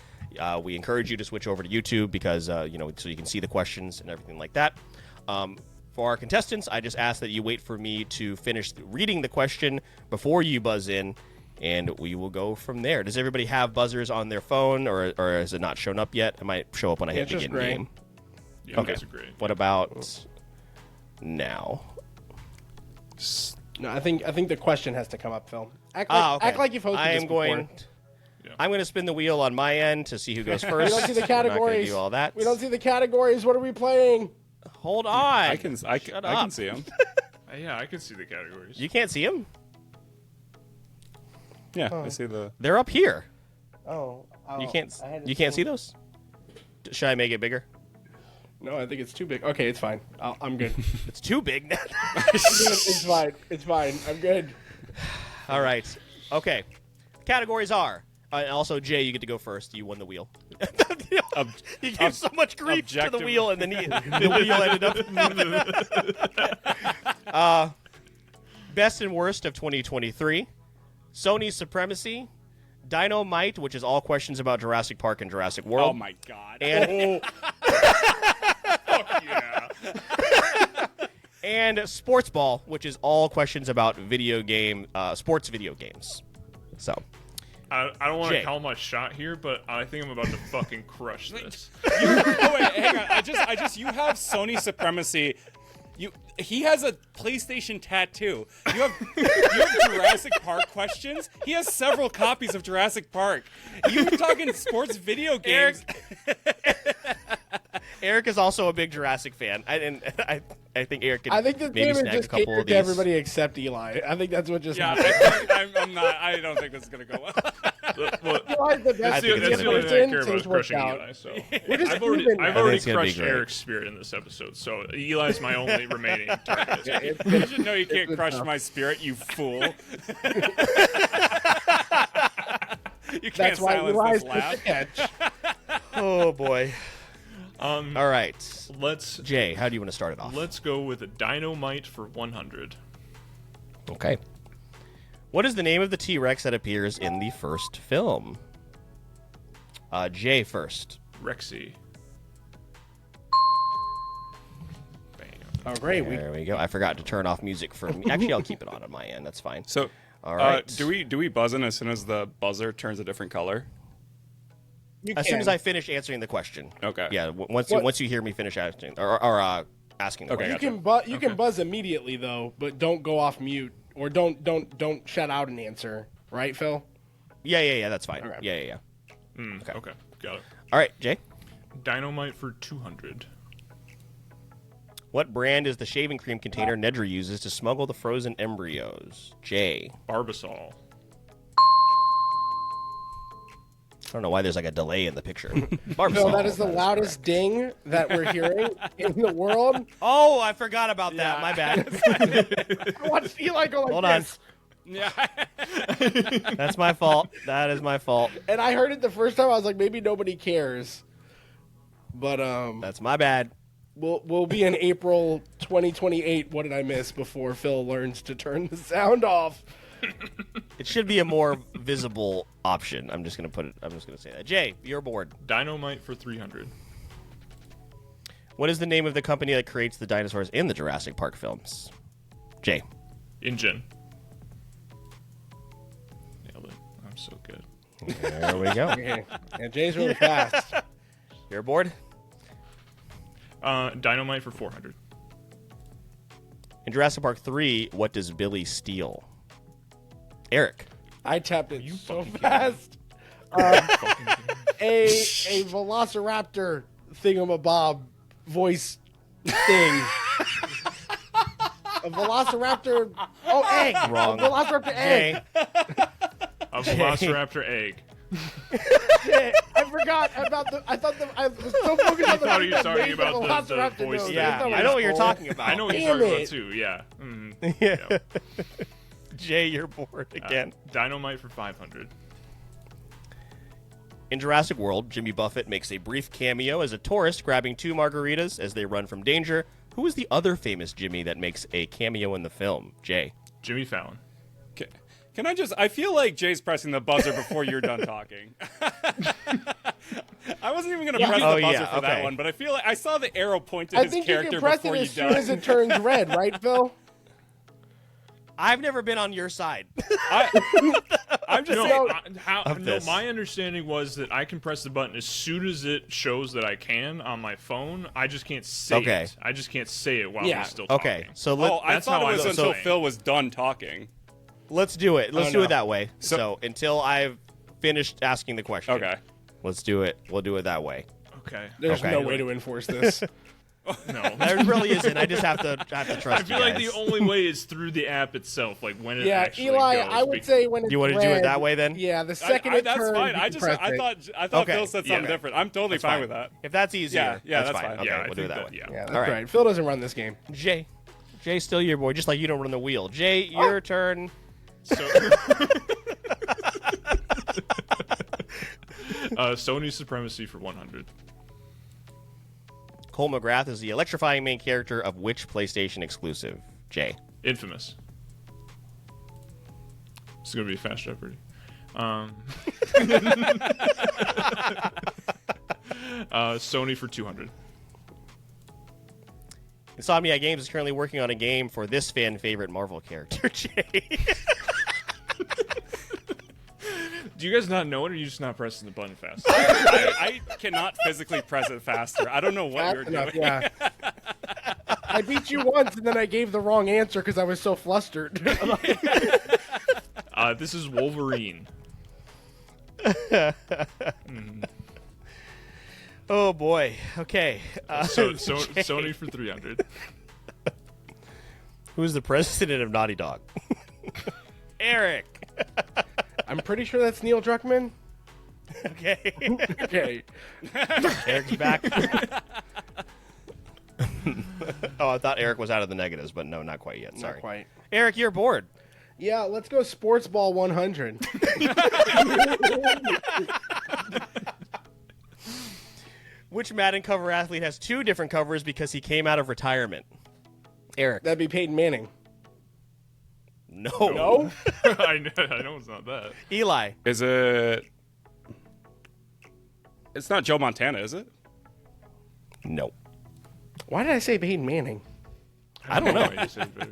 we encourage you to switch over to YouTube because, so you can see the questions and everything like that. For our contestants, I just ask that you wait for me to finish reading the question before you buzz in, and we will go from there. Does everybody have buzzers on their phone, or has it not shown up yet? It might show up when I hit begin game. Yeah, okay. That's great. What about now? No, I think the question has to come up, Phil. Act like you've hosted this before. I'm going to spin the wheel on my end to see who goes first. We don't see the categories. Do all that. We don't see the categories. What are we playing? Hold on. I can see him. Yeah, I can see the categories. You can't see them? Yeah, I see the... They're up here. Oh. You can't see those? Should I make it bigger? No, I think it's too big. Okay, it's fine. I'm good. It's too big now. It's fine. It's fine. I'm good. All right. Okay. Categories are... and also, Jay, you get to go first. You won the wheel. You gave so much grief to the wheel, and then the wheel ended up... Best and worst of 2023. Sony's Supremacy. Dynamite, which is all questions about Jurassic Park and Jurassic World. Oh, my God. And... Fuck yeah. And Sports Ball, which is all questions about sports video games. So... I don't want to call my shot here, but I think I'm about to fucking crush this. Oh wait, hang on. You have Sony Supremacy. He has a PlayStation tattoo. You have Jurassic Park questions. He has several copies of Jurassic Park. You're talking sports video games. Eric is also a big Jurassic fan. I think Eric can I think this maybe game is snag a just couple catered of to these. everybody except Eli. I think that's what just Yeah, happened. I'm not. I don't think this is gonna go well. Well, Eli's the think best it's that's the gonna only be thing I person, care so about it's is worked crushing out. Eli. So just I've already, even I've now. already It's gonna be crushed great. Eric's spirit in this episode. So Eli's my only remaining target. You should know you can't been crush tough. my spirit, you fool. You can't That's why silence Eli's this the laugh. catch. Oh boy. All right, Let's Jay, how do you want to start it off? let's go with a dynamite for 100. Okay. What is the name of the T-Rex that appears in the first film? Jay first. Rexy. Bam. Oh, great. There we go. I forgot to turn off music for me. Actually, I'll keep it on my end. That's fine. So, All right. do we buzz in as soon as the buzzer turns a different color? As soon as I finish answering the question. Okay. Yeah. Once you hear me finish asking or asking the Okay, question. You can buzz immediately though, but don't go off mute or don't shut out an answer. Right, Phil? Yeah. That's fine. Okay. Yeah. Okay, got it. All right, Jay. Dynamite for 200. What brand is the shaving cream container Nedra uses to smuggle the frozen embryos? Jay. Barbasol. I don't know why there's like a delay in the picture. Phil, Barbasol, that is the loudest ding that we're hearing in the world. Oh, I forgot about that. My bad. I watched Eli go like Hold on. this. Yeah. That's my fault. That is my fault. And I heard it the first time. I was like, maybe nobody cares. But That's my bad. we'll be in April 2028. What did I miss before Phil learns to turn the sound off? It should be a more visible option. I'm just gonna say that. Jay, you're bored. Dynamite for 300. What is the name of the company that creates the dinosaurs in the Jurassic Park films? Jay. Engine. Nailed it. I'm so good. There we go. Okay. Yeah, Jay's really fast. You're bored? Dynamite for 400. In Jurassic Park 3, what does Billy steal? Eric. I tapped it You so fucking fast. A velociraptor thingamabob voice thing. A velociraptor. Oh, egg. Wrong. A velociraptor egg. Jay. A Velociraptor egg. Shit, I forgot about the. I was so focused on the. thought he was that talking made about the velociraptor voice noise. thing. Yeah, That's not I know what you're it's talking about. I know what Damn you're talking it. about too. Yeah. Mhm. Yeah. Jay, you're bored again. Dynamite for 500. In Jurassic World, Jimmy Buffett makes a brief cameo as a tourist grabbing 2 margaritas as they run from danger. Who is the other famous Jimmy that makes a cameo in the film? Jay. Jimmy Fallon. Can I just? I feel like Jay's pressing the buzzer before you're done talking. I wasn't even gonna press Oh, the buzzer yeah, for that okay. one, but I feel like I saw the arrow point to I his think you character can press before it you as soon done. as it turns red, right, Phil? I've never been on your side. I'm just No, saying. this. my understanding was that I can press the button as soon as it shows that I can on my phone. I just can't say Okay. it. I just can't say it while Yeah. he's still talking. Okay, so Oh, I That's thought how it I was know. until So- Phil was done talking. let's do it. Let's Oh, do no. it that way. So- So until I've finished asking the question. Okay. Let's do it. We'll do it that way. Okay. There's Okay. no way to enforce this. No. There really isn't. I just have to trust I feel you like guys. the only way is through the app itself, like when it Yeah, actually Eli, goes. I would say when it's You want to do it red, that way then? Yeah, the second it that's turns, fine. you I can just press I it. thought Okay. Phil said something Yeah. different. I'm totally That's fine fine. with that. If that's easier, Yeah, that's fine. fine. Okay, Yeah, I we'll do it think that way. yeah. Yeah, that's All right. right. Phil doesn't run this game. Jay's still your boy, just like you don't run the wheel. Jay, your turn. So, Sony supremacy for 100. Cole McGrath is the electrifying main character of which PlayStation exclusive? Jay. Infamous. It's gonna be Fast Jeopardy. Sony for 200. Insomniac Games is currently working on a game for this fan favorite Marvel character, Jay. Do you guys not know it, or are you just not pressing the button fast? I cannot physically press it faster. I don't know what Fast you're enough, doing. yeah. I beat you once, and then I gave the wrong answer because I was so flustered. This is Wolverine. Oh boy. Okay. Sony for 300. Who's the president of Naughty Dog? Eric. I'm pretty sure that's Neil Druckmann. Okay. Okay. Eric's back. Oh, I thought Eric was out of the negatives, but no, not quite yet. Sorry. Not quite. Eric, you're bored. Yeah, let's go Sports Ball 100. Which Madden cover athlete has 2 different covers because he came out of retirement? Eric. That'd be Peyton Manning. No. No? I know it's not that. Eli. Is it? It's not Joe Montana, is it? No. Why did I say Peyton Manning? I don't know.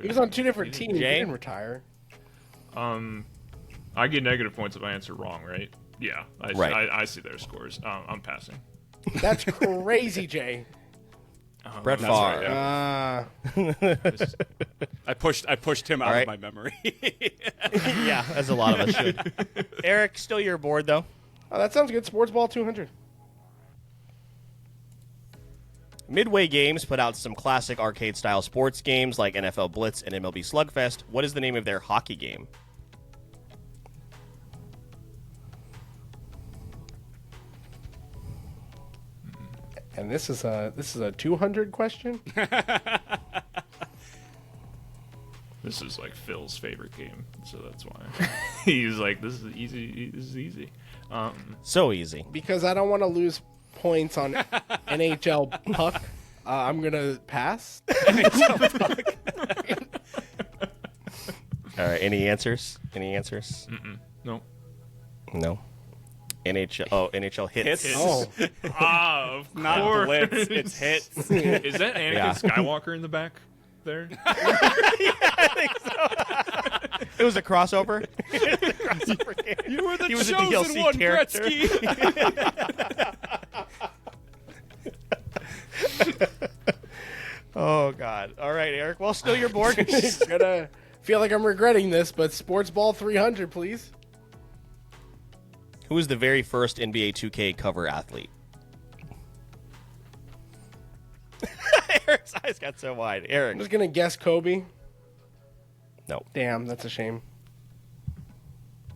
He was on 2 different teams. He Jay? didn't retire. I get negative points if I answer wrong, right? Yeah. I see their scores. I'm passing. That's crazy, Jay. Brett That's Favre. right, yeah. I pushed him out right. of my memory. Yeah, as a lot of us should. Eric, still your board, though. Oh, that sounds good. Sports Ball 200. Midway Games put out some classic arcade-style sports games like NFL Blitz and MLB Slugfest. What is the name of their hockey game? And this is a 200 question. This is like Phil's favorite game, so that's why he's like, "This is easy. This is easy." So easy. Because I don't want to lose points on NHL Puck, I'm gonna pass. All right. Any answers? Any answers? No. No. NHL. Oh, NHL hits. Oh, Of Not course. Blitz, it's hits. Is that Anakin Yeah. Skywalker in the back there? It was a crossover. It was a crossover game. You were the He was a chosen DLC one, character. Gretzky. Oh God. All right, Eric. Well, still your board. gonna feel like I'm regretting this, but Sports Ball 300, please. Who was the very first NBA 2K cover athlete? Eric's eyes got so wide. I'm Eric. just gonna guess Kobe. No. Damn, that's a shame.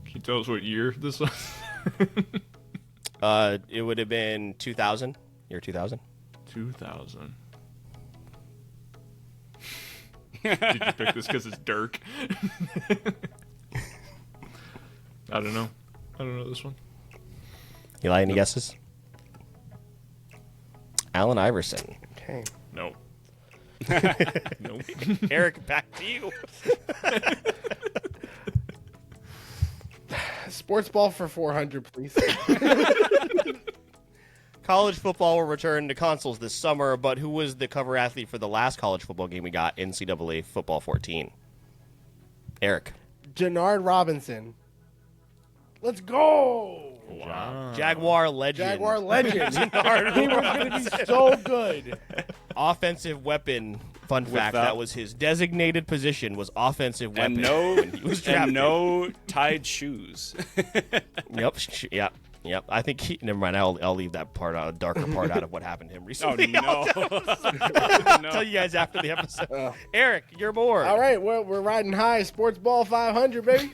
Can you tell us what year this was? It would have been 2000. Year 2000. 2000. Did you pick this because it's Dirk? I don't know. I don't know this one. Eli, any guesses? Allen Iverson. Okay. No. Nope. Eric, back to you. Sports Ball for 400, please. College football will return to consoles this summer, but who was the cover athlete for the last college football game we got, NCAA Football 14? Eric. Jannard Robinson. Let's go! Wow. Jaguar legend. Jaguar legend. He was going to be so good. Offensive weapon. Fun fact, that was his designated position, was offensive weapon. And no, when he was drafted. and no tied shoes. Yep. Yep. I think he. Never mind. I'll leave that part out, darker part out of what happened to him Oh recently. no! I'll tell you guys after the episode. Eric, you're bored. All right, we're riding high. Sports Ball 500, baby.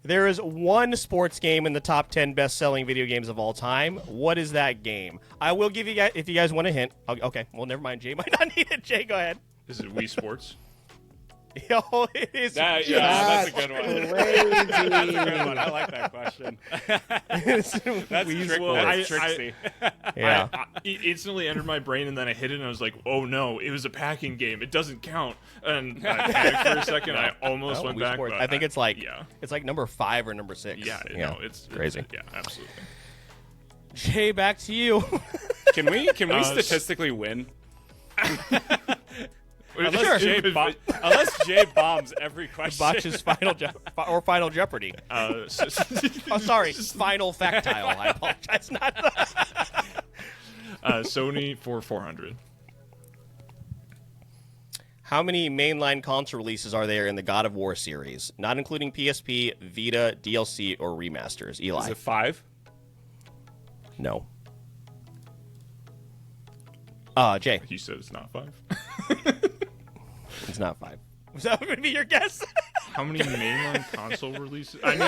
There is one sports game in the top 10 best-selling video games of all time. What is that game? I will give you guys, if you guys want a hint. Okay, well, never mind. Jay might not need it. Jay, go ahead. Is it Wii Sports? Oh, it is. That's a good one. Crazy. That's a good one. I like that question. That's tricksy. Yeah. It instantly entered my brain, and then I hit it, and I was like, "Oh no, it was a packing game. It doesn't count." And I panicked for a second. I almost went Wii back. Sports. But I think it's like yeah, it's like number 5 or number 6. yeah, no, it's crazy. Yeah, absolutely. Jay, back to you. Can we statistically win? Unless Unless Jay bombs every question. Botches Final Jeopardy. Oh, sorry, Final Factile. I apologize. Not Sony for 400. How many mainline console releases are there in the God of War series, not including PSP, Vita, DLC, or remasters? Eli. Is it 5? No. Jay. You said it's not 5. It's not 5. Was that going to be your guess? How many mainline console releases? I need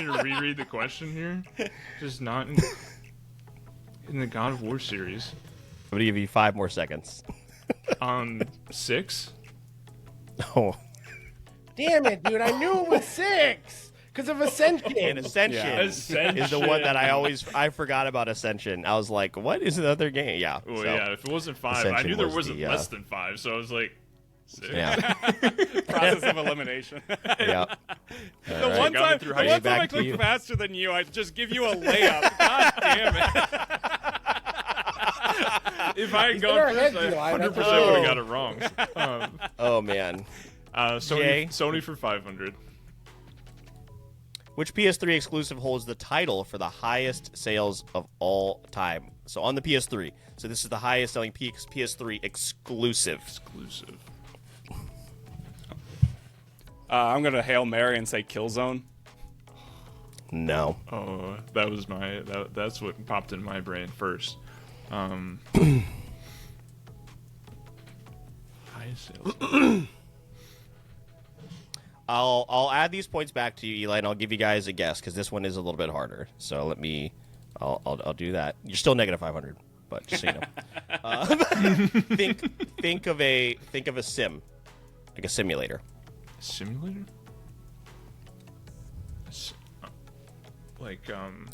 to reread the question here. Just not in the God of War series. I'm going to give you 5 more seconds. 6. Oh. Damn it, dude! I knew it was 6 because of Ascension. And Ascension is the one that I forgot about Ascension. I was like, what is the other game? Yeah. Well, so yeah, if it wasn't 5, I Ascension knew there was wasn't the, less than 5, so I was like, 6. Yeah. Process of elimination. Yeah. The right. one Got me time, through the high one school. time I Back to you. clicked faster than you, I'd just give you a layup. God damn it. If I had better gone ahead, first, I Eli, 100% that's would all. have got it wrong. Oh, man. Jay? Sony for 500. Which PS3 exclusive holds the title for the highest sales of all time? So on the PS3. So this is the highest selling PS3 exclusive. I'm going to Hail Mary and say Killzone. No. Oh, that was that's what popped in my brain first. Highest sales. I'll add these points back to you, Eli, and I'll give you guys a guess because this one is a little bit harder. So I'll do that. You're still negative 500, but just so you know. Think of a sim, like a simulator. Simulator?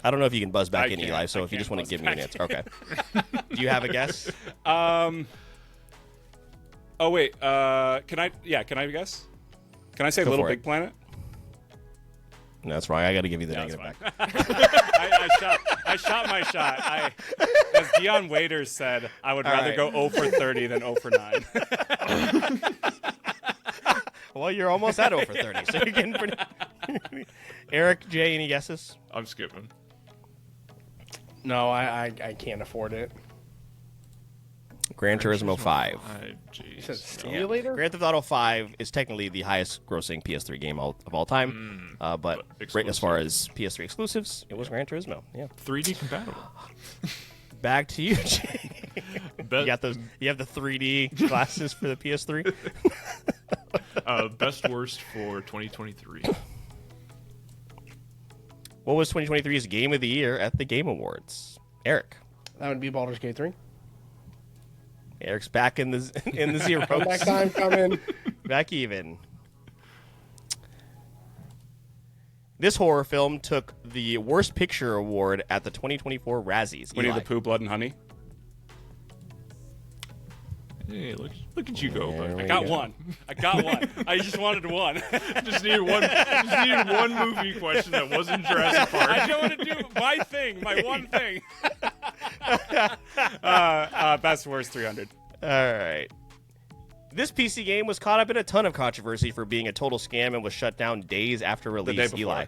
I don't know if you can buzz back I in, can't. Eli. So I if you just can't want to buzz give me an back answer, okay. Do you have a guess? Oh wait, can I guess? Can I say Go Little for Big it. Planet? No, that's wrong. I got to give you the Yeah, negative that's back. I shot my shot. As Dion Waiters said, I would rather right. go 0 for 30 than 0 for 9. Well, you're almost at 0 for 30, so you're getting pretty. Eric, Jay, any guesses? I'm skipping. No, I can't afford it. Gran Turismo 5. You said Jeez. Simulator? Grand Theft Auto 5 is technically the highest grossing PS3 game of all time, but right as far as PS3 exclusives, it was Gran Turismo. Yeah. 3D compatible. Back to you, Jay. You have the 3D glasses for the PS3. Best worst for 2023. What was 2023's Game of the Year at the Game Awards? Eric. That would be Baldur's Gate 3. Eric's back in the zeros. Comeback time coming. Back even. This horror film took the Worst Picture award at the 2024 Razzies. Winnie Eli. the Pooh, Blood and Honey. Hey, look at you go, There bud. we I got go. one. I just wanted one. Just needed one movie question that wasn't Jurassic Park. I don't want to do my thing, my one thing. Best worst 300. All right. This PC game was caught up in a ton of controversy for being a total scam and was shut down days after release. day before. Eli.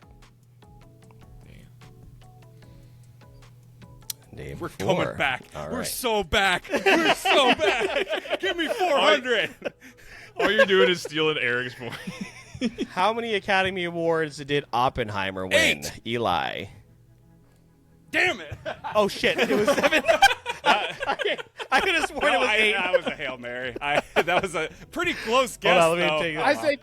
Day We're before. coming back. All We're right. so back. We're so back. Give me 400. All you're doing is stealing Eric's point. How many Academy Awards did Oppenheimer win? 8. Eli. Damn it. Oh shit! It was 7. I could have sworn it was 8. That was a Hail Mary. That was a pretty close guess. Hold on, let me though. take I say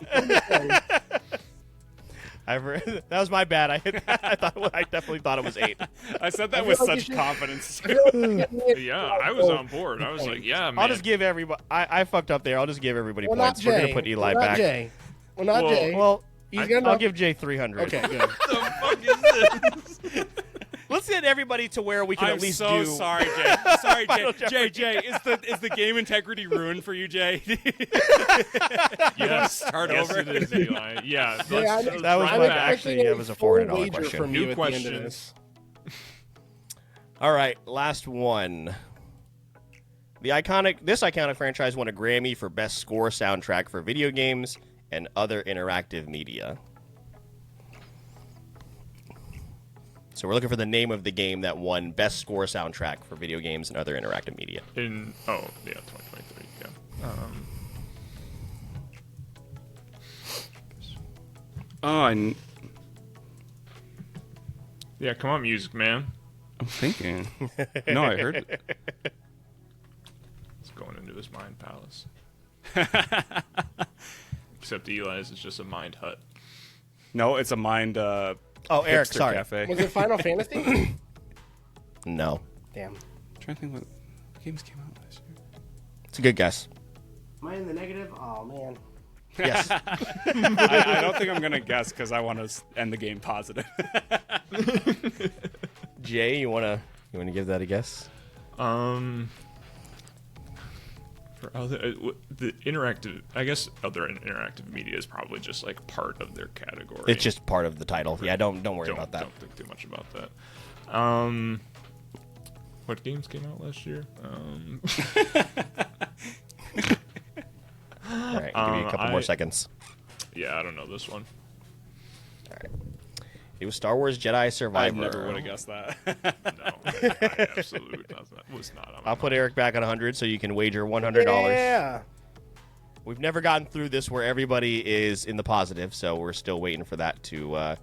that was my bad. I definitely thought it was 8. I said that I with feel like such you should- confidence. Yeah, I was on board. I was like, yeah, man. I'll just give everybody. I fucked up there. I'll just give everybody Well, not points. We're Jay. gonna put Eli Well, not back. Jay. Well, not Well, Jay. Well, He's gonna. I'll give Jay 300. Okay, good. the fuck is this? Let's get everybody to where we can I'm at least so do. sorry, Jay. Sorry, Final Jay. Is the game integrity ruined for you, Jay? Yes, start yes, over. it is, Eli. Yeah, Yeah, let's That was run my- back. actually, that was a $400 wager question. from New you at the end of questions. this. All right, last one. This iconic franchise won a Grammy for Best Score Soundtrack for Video Games and Other Interactive Media. So we're looking for the name of the game that won Best Score Soundtrack for Video Games and Other Interactive Media. 2023. Yeah. Oh, Yeah, come on, music man. I'm thinking. No, I heard it. It's going into his mind palace. Except Eli's is just a mind hut. No, it's a mind. Oh, Eric, hipster sorry. Cafe. Was it Final Fantasy? No. Damn. I'm trying to think what games came out last year. It's a good guess. Am I in the negative? Oh, man. Yes. I don't think I'm gonna guess because I want to end the game positive. Jay, you wanna give that a guess? For other the interactive, I guess other interactive media is probably just like part of their category. It's just part of the title. Yeah, don't worry about that. Don't think too much about that. What games came out last year? All right, I'll give you a couple more seconds. Yeah, I don't know this one. All right. It was Star Wars Jedi Survivor. I never would have guessed that. No, I absolutely was not. I'll put Eric back at 100 so you can wager $100. Yeah. We've never gotten through this where everybody is in the positive, so we're still waiting for that to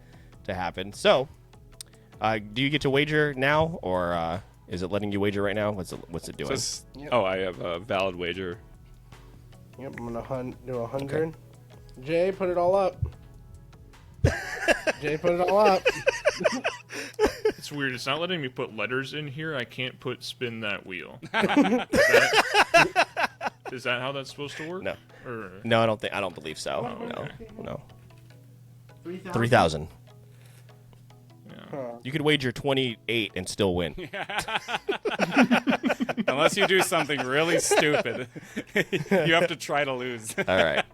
happen. So, do you get to wager now, or is it letting you wager right now? What's it doing? Oh, I have a valid wager. Yep, I'm going to do 100. Okay. Jay, put it all up. Jay, put it all up. It's weird. It's not letting me put letters in here. I can't put spin that wheel. Is that how that's supposed to work? No. Or... No, I don't believe so. Oh, okay. No. 3,000. Yeah. You could wager 28 and still win. Unless you do something really stupid. You have to try to lose. All right.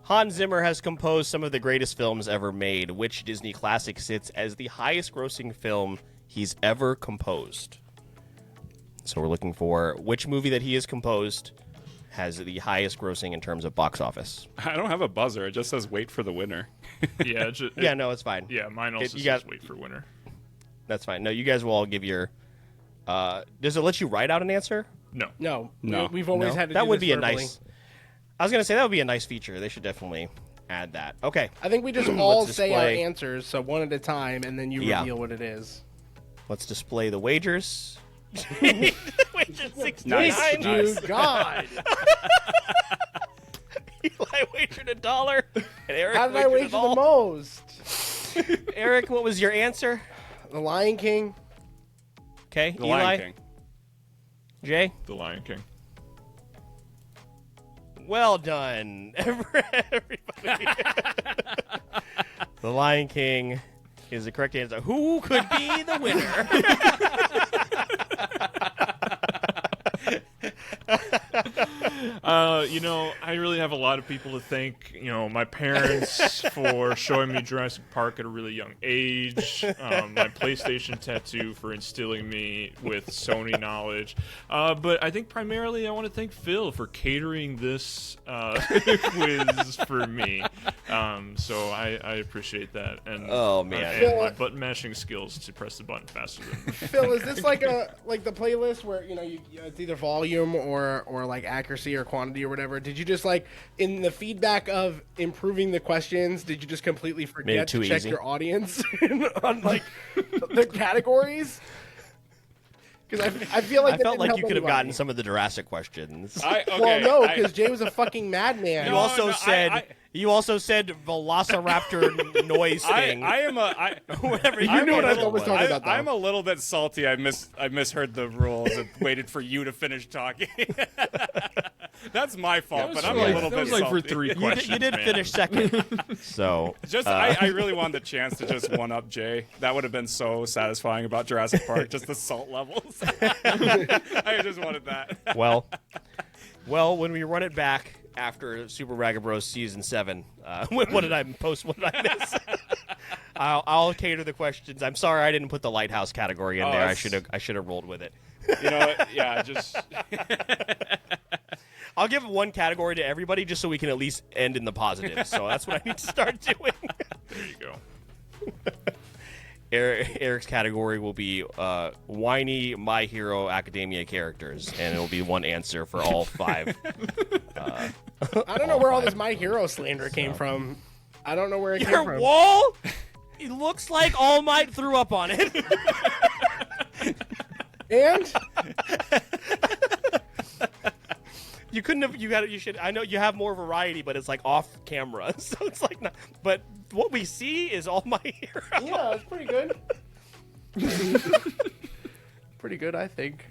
Hans Zimmer has composed some of the greatest films ever made. Which Disney classic sits as the highest grossing film he's ever composed? So we're looking for which movie that he has composed has the highest grossing in terms of box office. I don't have a buzzer. It just says wait for the winner. Yeah. Yeah, no, it's fine. Yeah, mine also You says got- wait for winner. That's fine. No, you guys will all give your... does it let you write out an answer? No. No. No. We've always No? had to That do would this be verbally. a nice... I was going to say that would be a nice feature. They should definitely add that. Okay, I think we just all Let's say our display- answers, so one at a time, and then you Yeah. reveal what it is. let's display the wagers. Wager 69. Nice. Dude, God. Eli wagered $1. And Eric How did I wagered wager it all. the most? Eric, what was your answer? The Lion King. Okay, The Eli, Lion King. Jay. The Lion King. Well done, everybody. The Lion King is the correct answer. Who could be the winner? I really have a lot of people to thank. My parents for showing me Jurassic Park at a really young age. My PlayStation tattoo for instilling me with Sony knowledge. But I think primarily I want to thank Phil for catering this quiz for me. So I appreciate that. And, Oh, man. and my button mashing skills to press the button faster than Phil, is this like the playlist where it's either volume or like accuracy or quantity or whatever? Did you just in the feedback of improving the questions, did you just completely forget to too check easy. your audience on the categories? Because I feel like I that felt didn't like help you could have gotten anybody. some of the Jurassic questions. Well, no, because Jay was a fucking madman. You No, also no, said you also said Velociraptor noise thing. I am a Whatever You knew what I handle was talking about, though. I'm a little bit salty. I misheard the rules and waited for you to finish talking. That's my fault, but I'm a little bit like salty. for 3 You questions. did man. finish second. So I really wanted the chance to just one up Jay. That would have been so satisfying about Jurassic Park, just the salt levels. I just wanted that. well, when we run it back after Super Ragga Bros season 7, what did I post? What did I miss? I'll cater the questions. I'm sorry I didn't put the lighthouse category in there. I that's- should have rolled with it. You know what? Yeah, just I'll give one category to everybody just so we can at least end in the positive. So that's what I need to start doing. There you go. Eric's category will be whiny My Hero Academia characters, and it'll be one answer for all 5. I don't know where all this My Hero slander came from. I don't know where it came Your from. wall? It looks like All Might threw up on it. And You couldn't have. You got. You should. I know you have more variety, but it's like off camera, so it's like not. But what we see is All My Hero. yeah, it's pretty good. Pretty good, I think.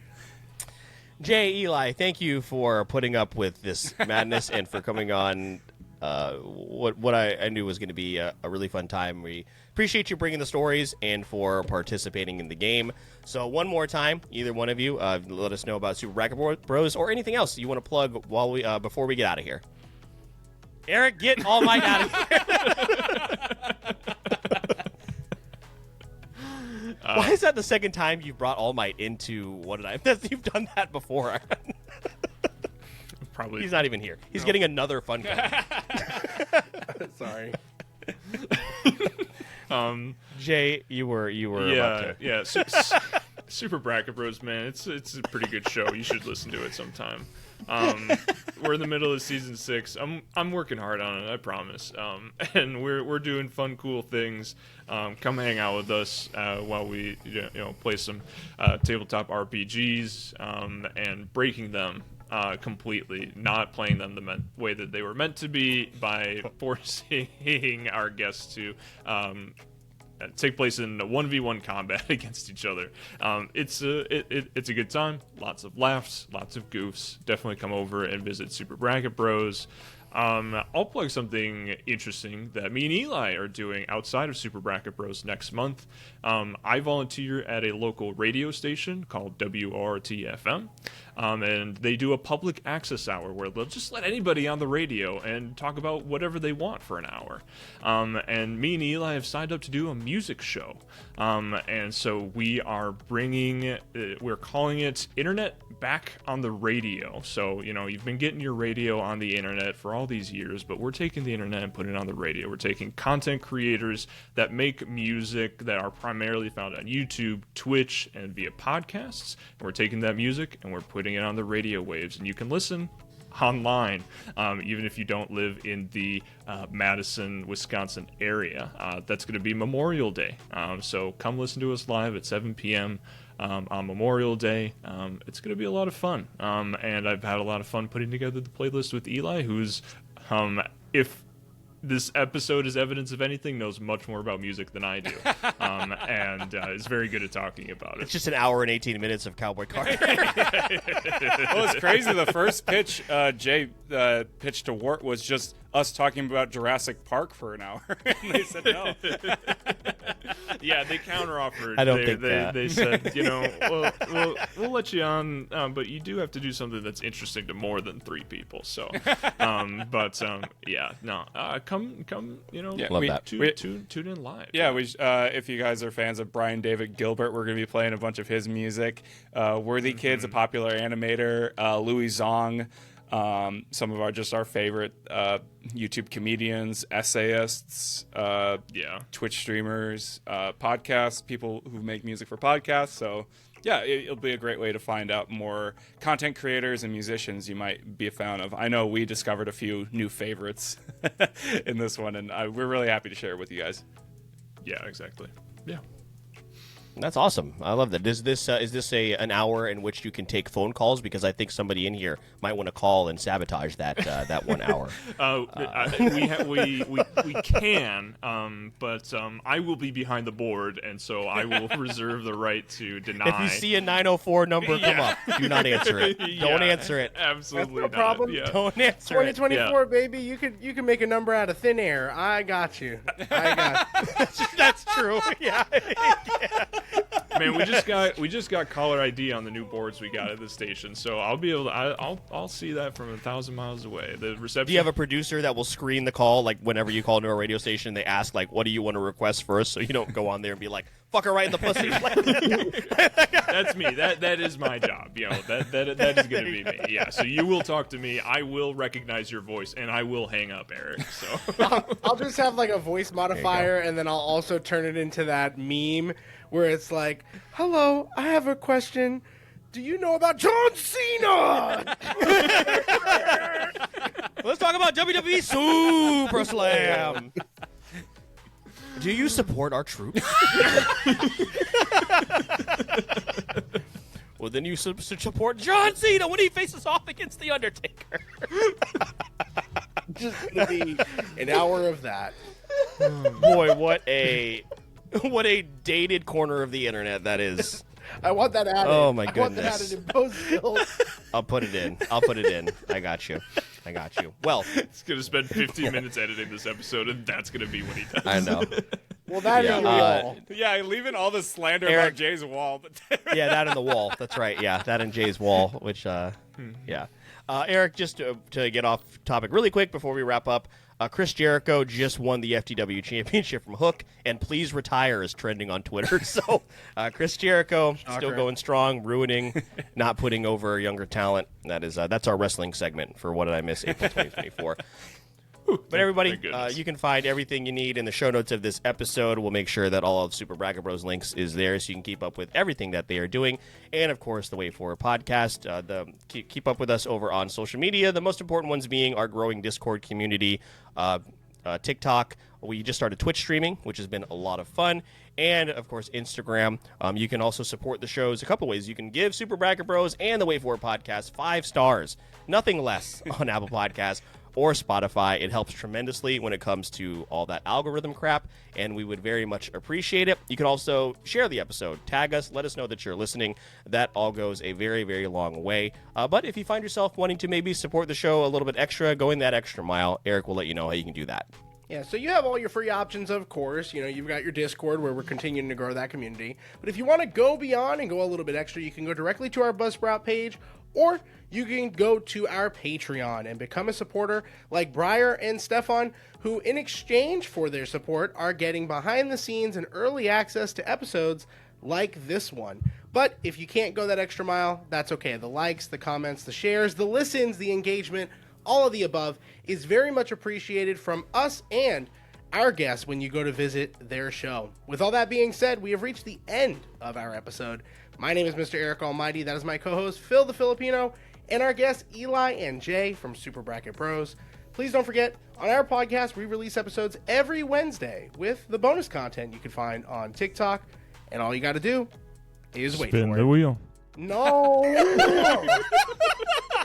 Jay, Eli, thank you for putting up with this madness and for coming on. What I knew was going to be a really fun time. We appreciate you bringing the stories and for participating in the game. So one more time, either one of you, let us know about Super Bracket Bros or anything else you want to plug while we before we get out of here. Eric, get All Might out of here. Why is that the second time you've brought All Might into What Did I? You've done that before. Probably. He's not even here. He's getting another fun card. Sorry. Jay, you were about to. Super Bracket Bros, man. It's a pretty good show. You should listen to it sometime. We're in the middle of season 6. I'm working hard on it, I promise. And we're doing fun, cool things. Come hang out with us while we play some tabletop RPGs and breaking them completely, not playing them the way that they were meant to be by forcing our guests to take place in a 1v1 combat against each other. It's a good time, lots of laughs, lots of goofs. Definitely come over and visit Super Bracket Bros. I'll plug something interesting that me and Eli are doing outside of Super Bracket Bros next month. I volunteer at a local radio station called WRTFM, and they do a public access hour where they'll just let anybody on the radio and talk about whatever they want for an hour. And me and Eli have signed up to do a music show. And so we are we're calling it Internet Back on the Radio. So, you've been getting your radio on the internet for all these years, but we're taking the internet and putting it on the radio. We're taking content creators that make music that are primarily found on YouTube, Twitch, and via podcasts. And we're taking that music and we're putting it on the radio waves. And you can listen online, even if you don't live in the Madison, Wisconsin area. That's going to be Memorial Day. So come listen to us live at 7 p.m. On Memorial Day. It's going to be a lot of fun. And I've had a lot of fun putting together the playlist with Eli, who's, if this episode is evidence of anything, knows much more about music than I do. And is very good at talking about it. It's just an hour and 18 minutes of Cowboy Carter. Well, it's crazy. The first pitch Jay pitched to Wart was just us talking about Jurassic Park for an hour. And they said no. Yeah, they counteroffered. I don't think that. They said, we'll let you on, but you do have to do something that's interesting to more than 3 people. So, come, Love that. Tune in live. Yeah, if you guys are fans of Brian David Gilbert, we're going to be playing a bunch of his music. Worthy Kid's a popular animator. Louis Zong, some of our favorite YouTube comedians, essayists, Twitch streamers, podcasts, people who make music for podcasts. So yeah, it'll be a great way to find out more content creators and musicians you might be a fan of. I know we discovered a few new favorites in this one, and we're really happy to share it with you guys. Yeah, exactly. Yeah. That's awesome. I love that. Is this an hour in which you can take phone calls? Because I think somebody in here might want to call and sabotage that 1 hour. We can, but I will be behind the board, and so I will reserve the right to deny. If you see a 904 number come up, do not answer it. Don't answer it. Absolutely That's no problem. Yeah. Don't answer it. 2024, baby. You can make a number out of thin air. I got you. That's true. Yeah. Man, we just got caller ID on the new boards we got at the station, so I'll be able to I'll see that from 1,000 miles away. The reception. Do you have a producer that will screen the call, like whenever you call into a radio station? They ask like, "What do you want to request first?" So you don't go on there and be like, "Fuck her right in the pussy." That's me. That is my job. That is going to be me. Yeah. So you will talk to me. I will recognize your voice, and I will hang up, Eric. So I'll just have like a voice modifier, and then I'll also turn it into that meme where it's like, "Hello, I have a question. Do you know about John Cena?" Let's talk about WWE Super Slam. Do you support our troops? Well, then you support John Cena when he faces off against The Undertaker. Just gonna be an hour of that. Boy, what a dated corner of the internet that is. I want that added. Oh, my I want that goodness. added in post. I'll put it in. I got you. Well, It's gonna spend 15 minutes editing this episode, and that's gonna be what he does. I know. Well, that Yeah, is all. Yeah, leaving all the slander Eric- about Jay's wall. Yeah, that in the wall. That's right. Yeah, that in Jay's wall, which, yeah. Eric, just to get off topic really quick before we wrap up, Chris Jericho just won the FTW Championship from Hook, and please retire is trending on Twitter. So, Chris Jericho still going strong, ruining, not putting over younger talent. That's our wrestling segment for What Did I Miss April 2024. But everybody, Thank goodness. you can find everything you need in the show notes of this episode. We'll make sure that all of Super Bracket Bros links is there so you can keep up with everything that they are doing. And, of course, the Wait For It podcast. Keep up with us over on social media, the most important ones being our growing Discord community, TikTok. We just started Twitch streaming, which has been a lot of fun. And, of course, Instagram. You can also support the shows a couple ways. You can give Super Bracket Bros and the Wait For It podcast 5 stars, nothing less, on Apple Podcasts or Spotify. It helps tremendously when it comes to all that algorithm crap, and we would very much appreciate it. You can also share the episode, tag us, let us know that you're listening. That all goes a very, very long way. But if you find yourself wanting to maybe support the show a little bit extra, going that extra mile, Eric will let you know how you can do that. Yeah, so you have all your free options, of course. You know, you've got your Discord where we're continuing to grow that community. But if you want to go beyond and go a little bit extra, you can go directly to our Buzzsprout page, or you can go to our Patreon and become a supporter like Briar and Stefan, who in exchange for their support are getting behind the scenes and early access to episodes like this one. But if you can't go that extra mile, that's okay. The likes, the comments, the shares, the listens, the engagement, all of the above is very much appreciated from us and our guests when you go to visit their show. With all that being said, we have reached the end of our episode. My name is Mr. Eric Almighty. That is my co-host, Phil the Filipino, and our guests, Eli and Jay from Super Bracket Bros. Please don't forget, on our podcast, we release episodes every Wednesday with the bonus content you can find on TikTok. And all you got to do is wait Spin for the it. wheel. No.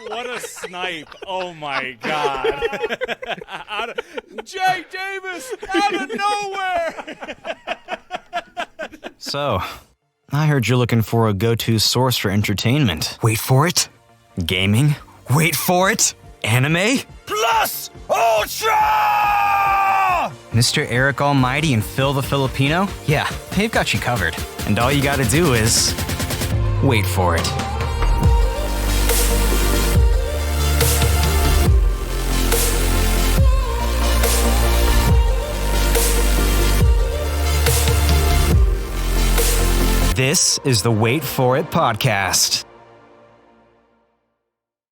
What a snipe. Oh, my God. Jay Davis out of nowhere. So, I heard you're looking for a go-to source for entertainment. Wait for it. Gaming? Wait for it. Anime? Plus Ultra! Mr. Eric Almighty and Phil the Filipino? Yeah, they've got you covered. And all you gotta do is wait for it. This is the Wait For It podcast.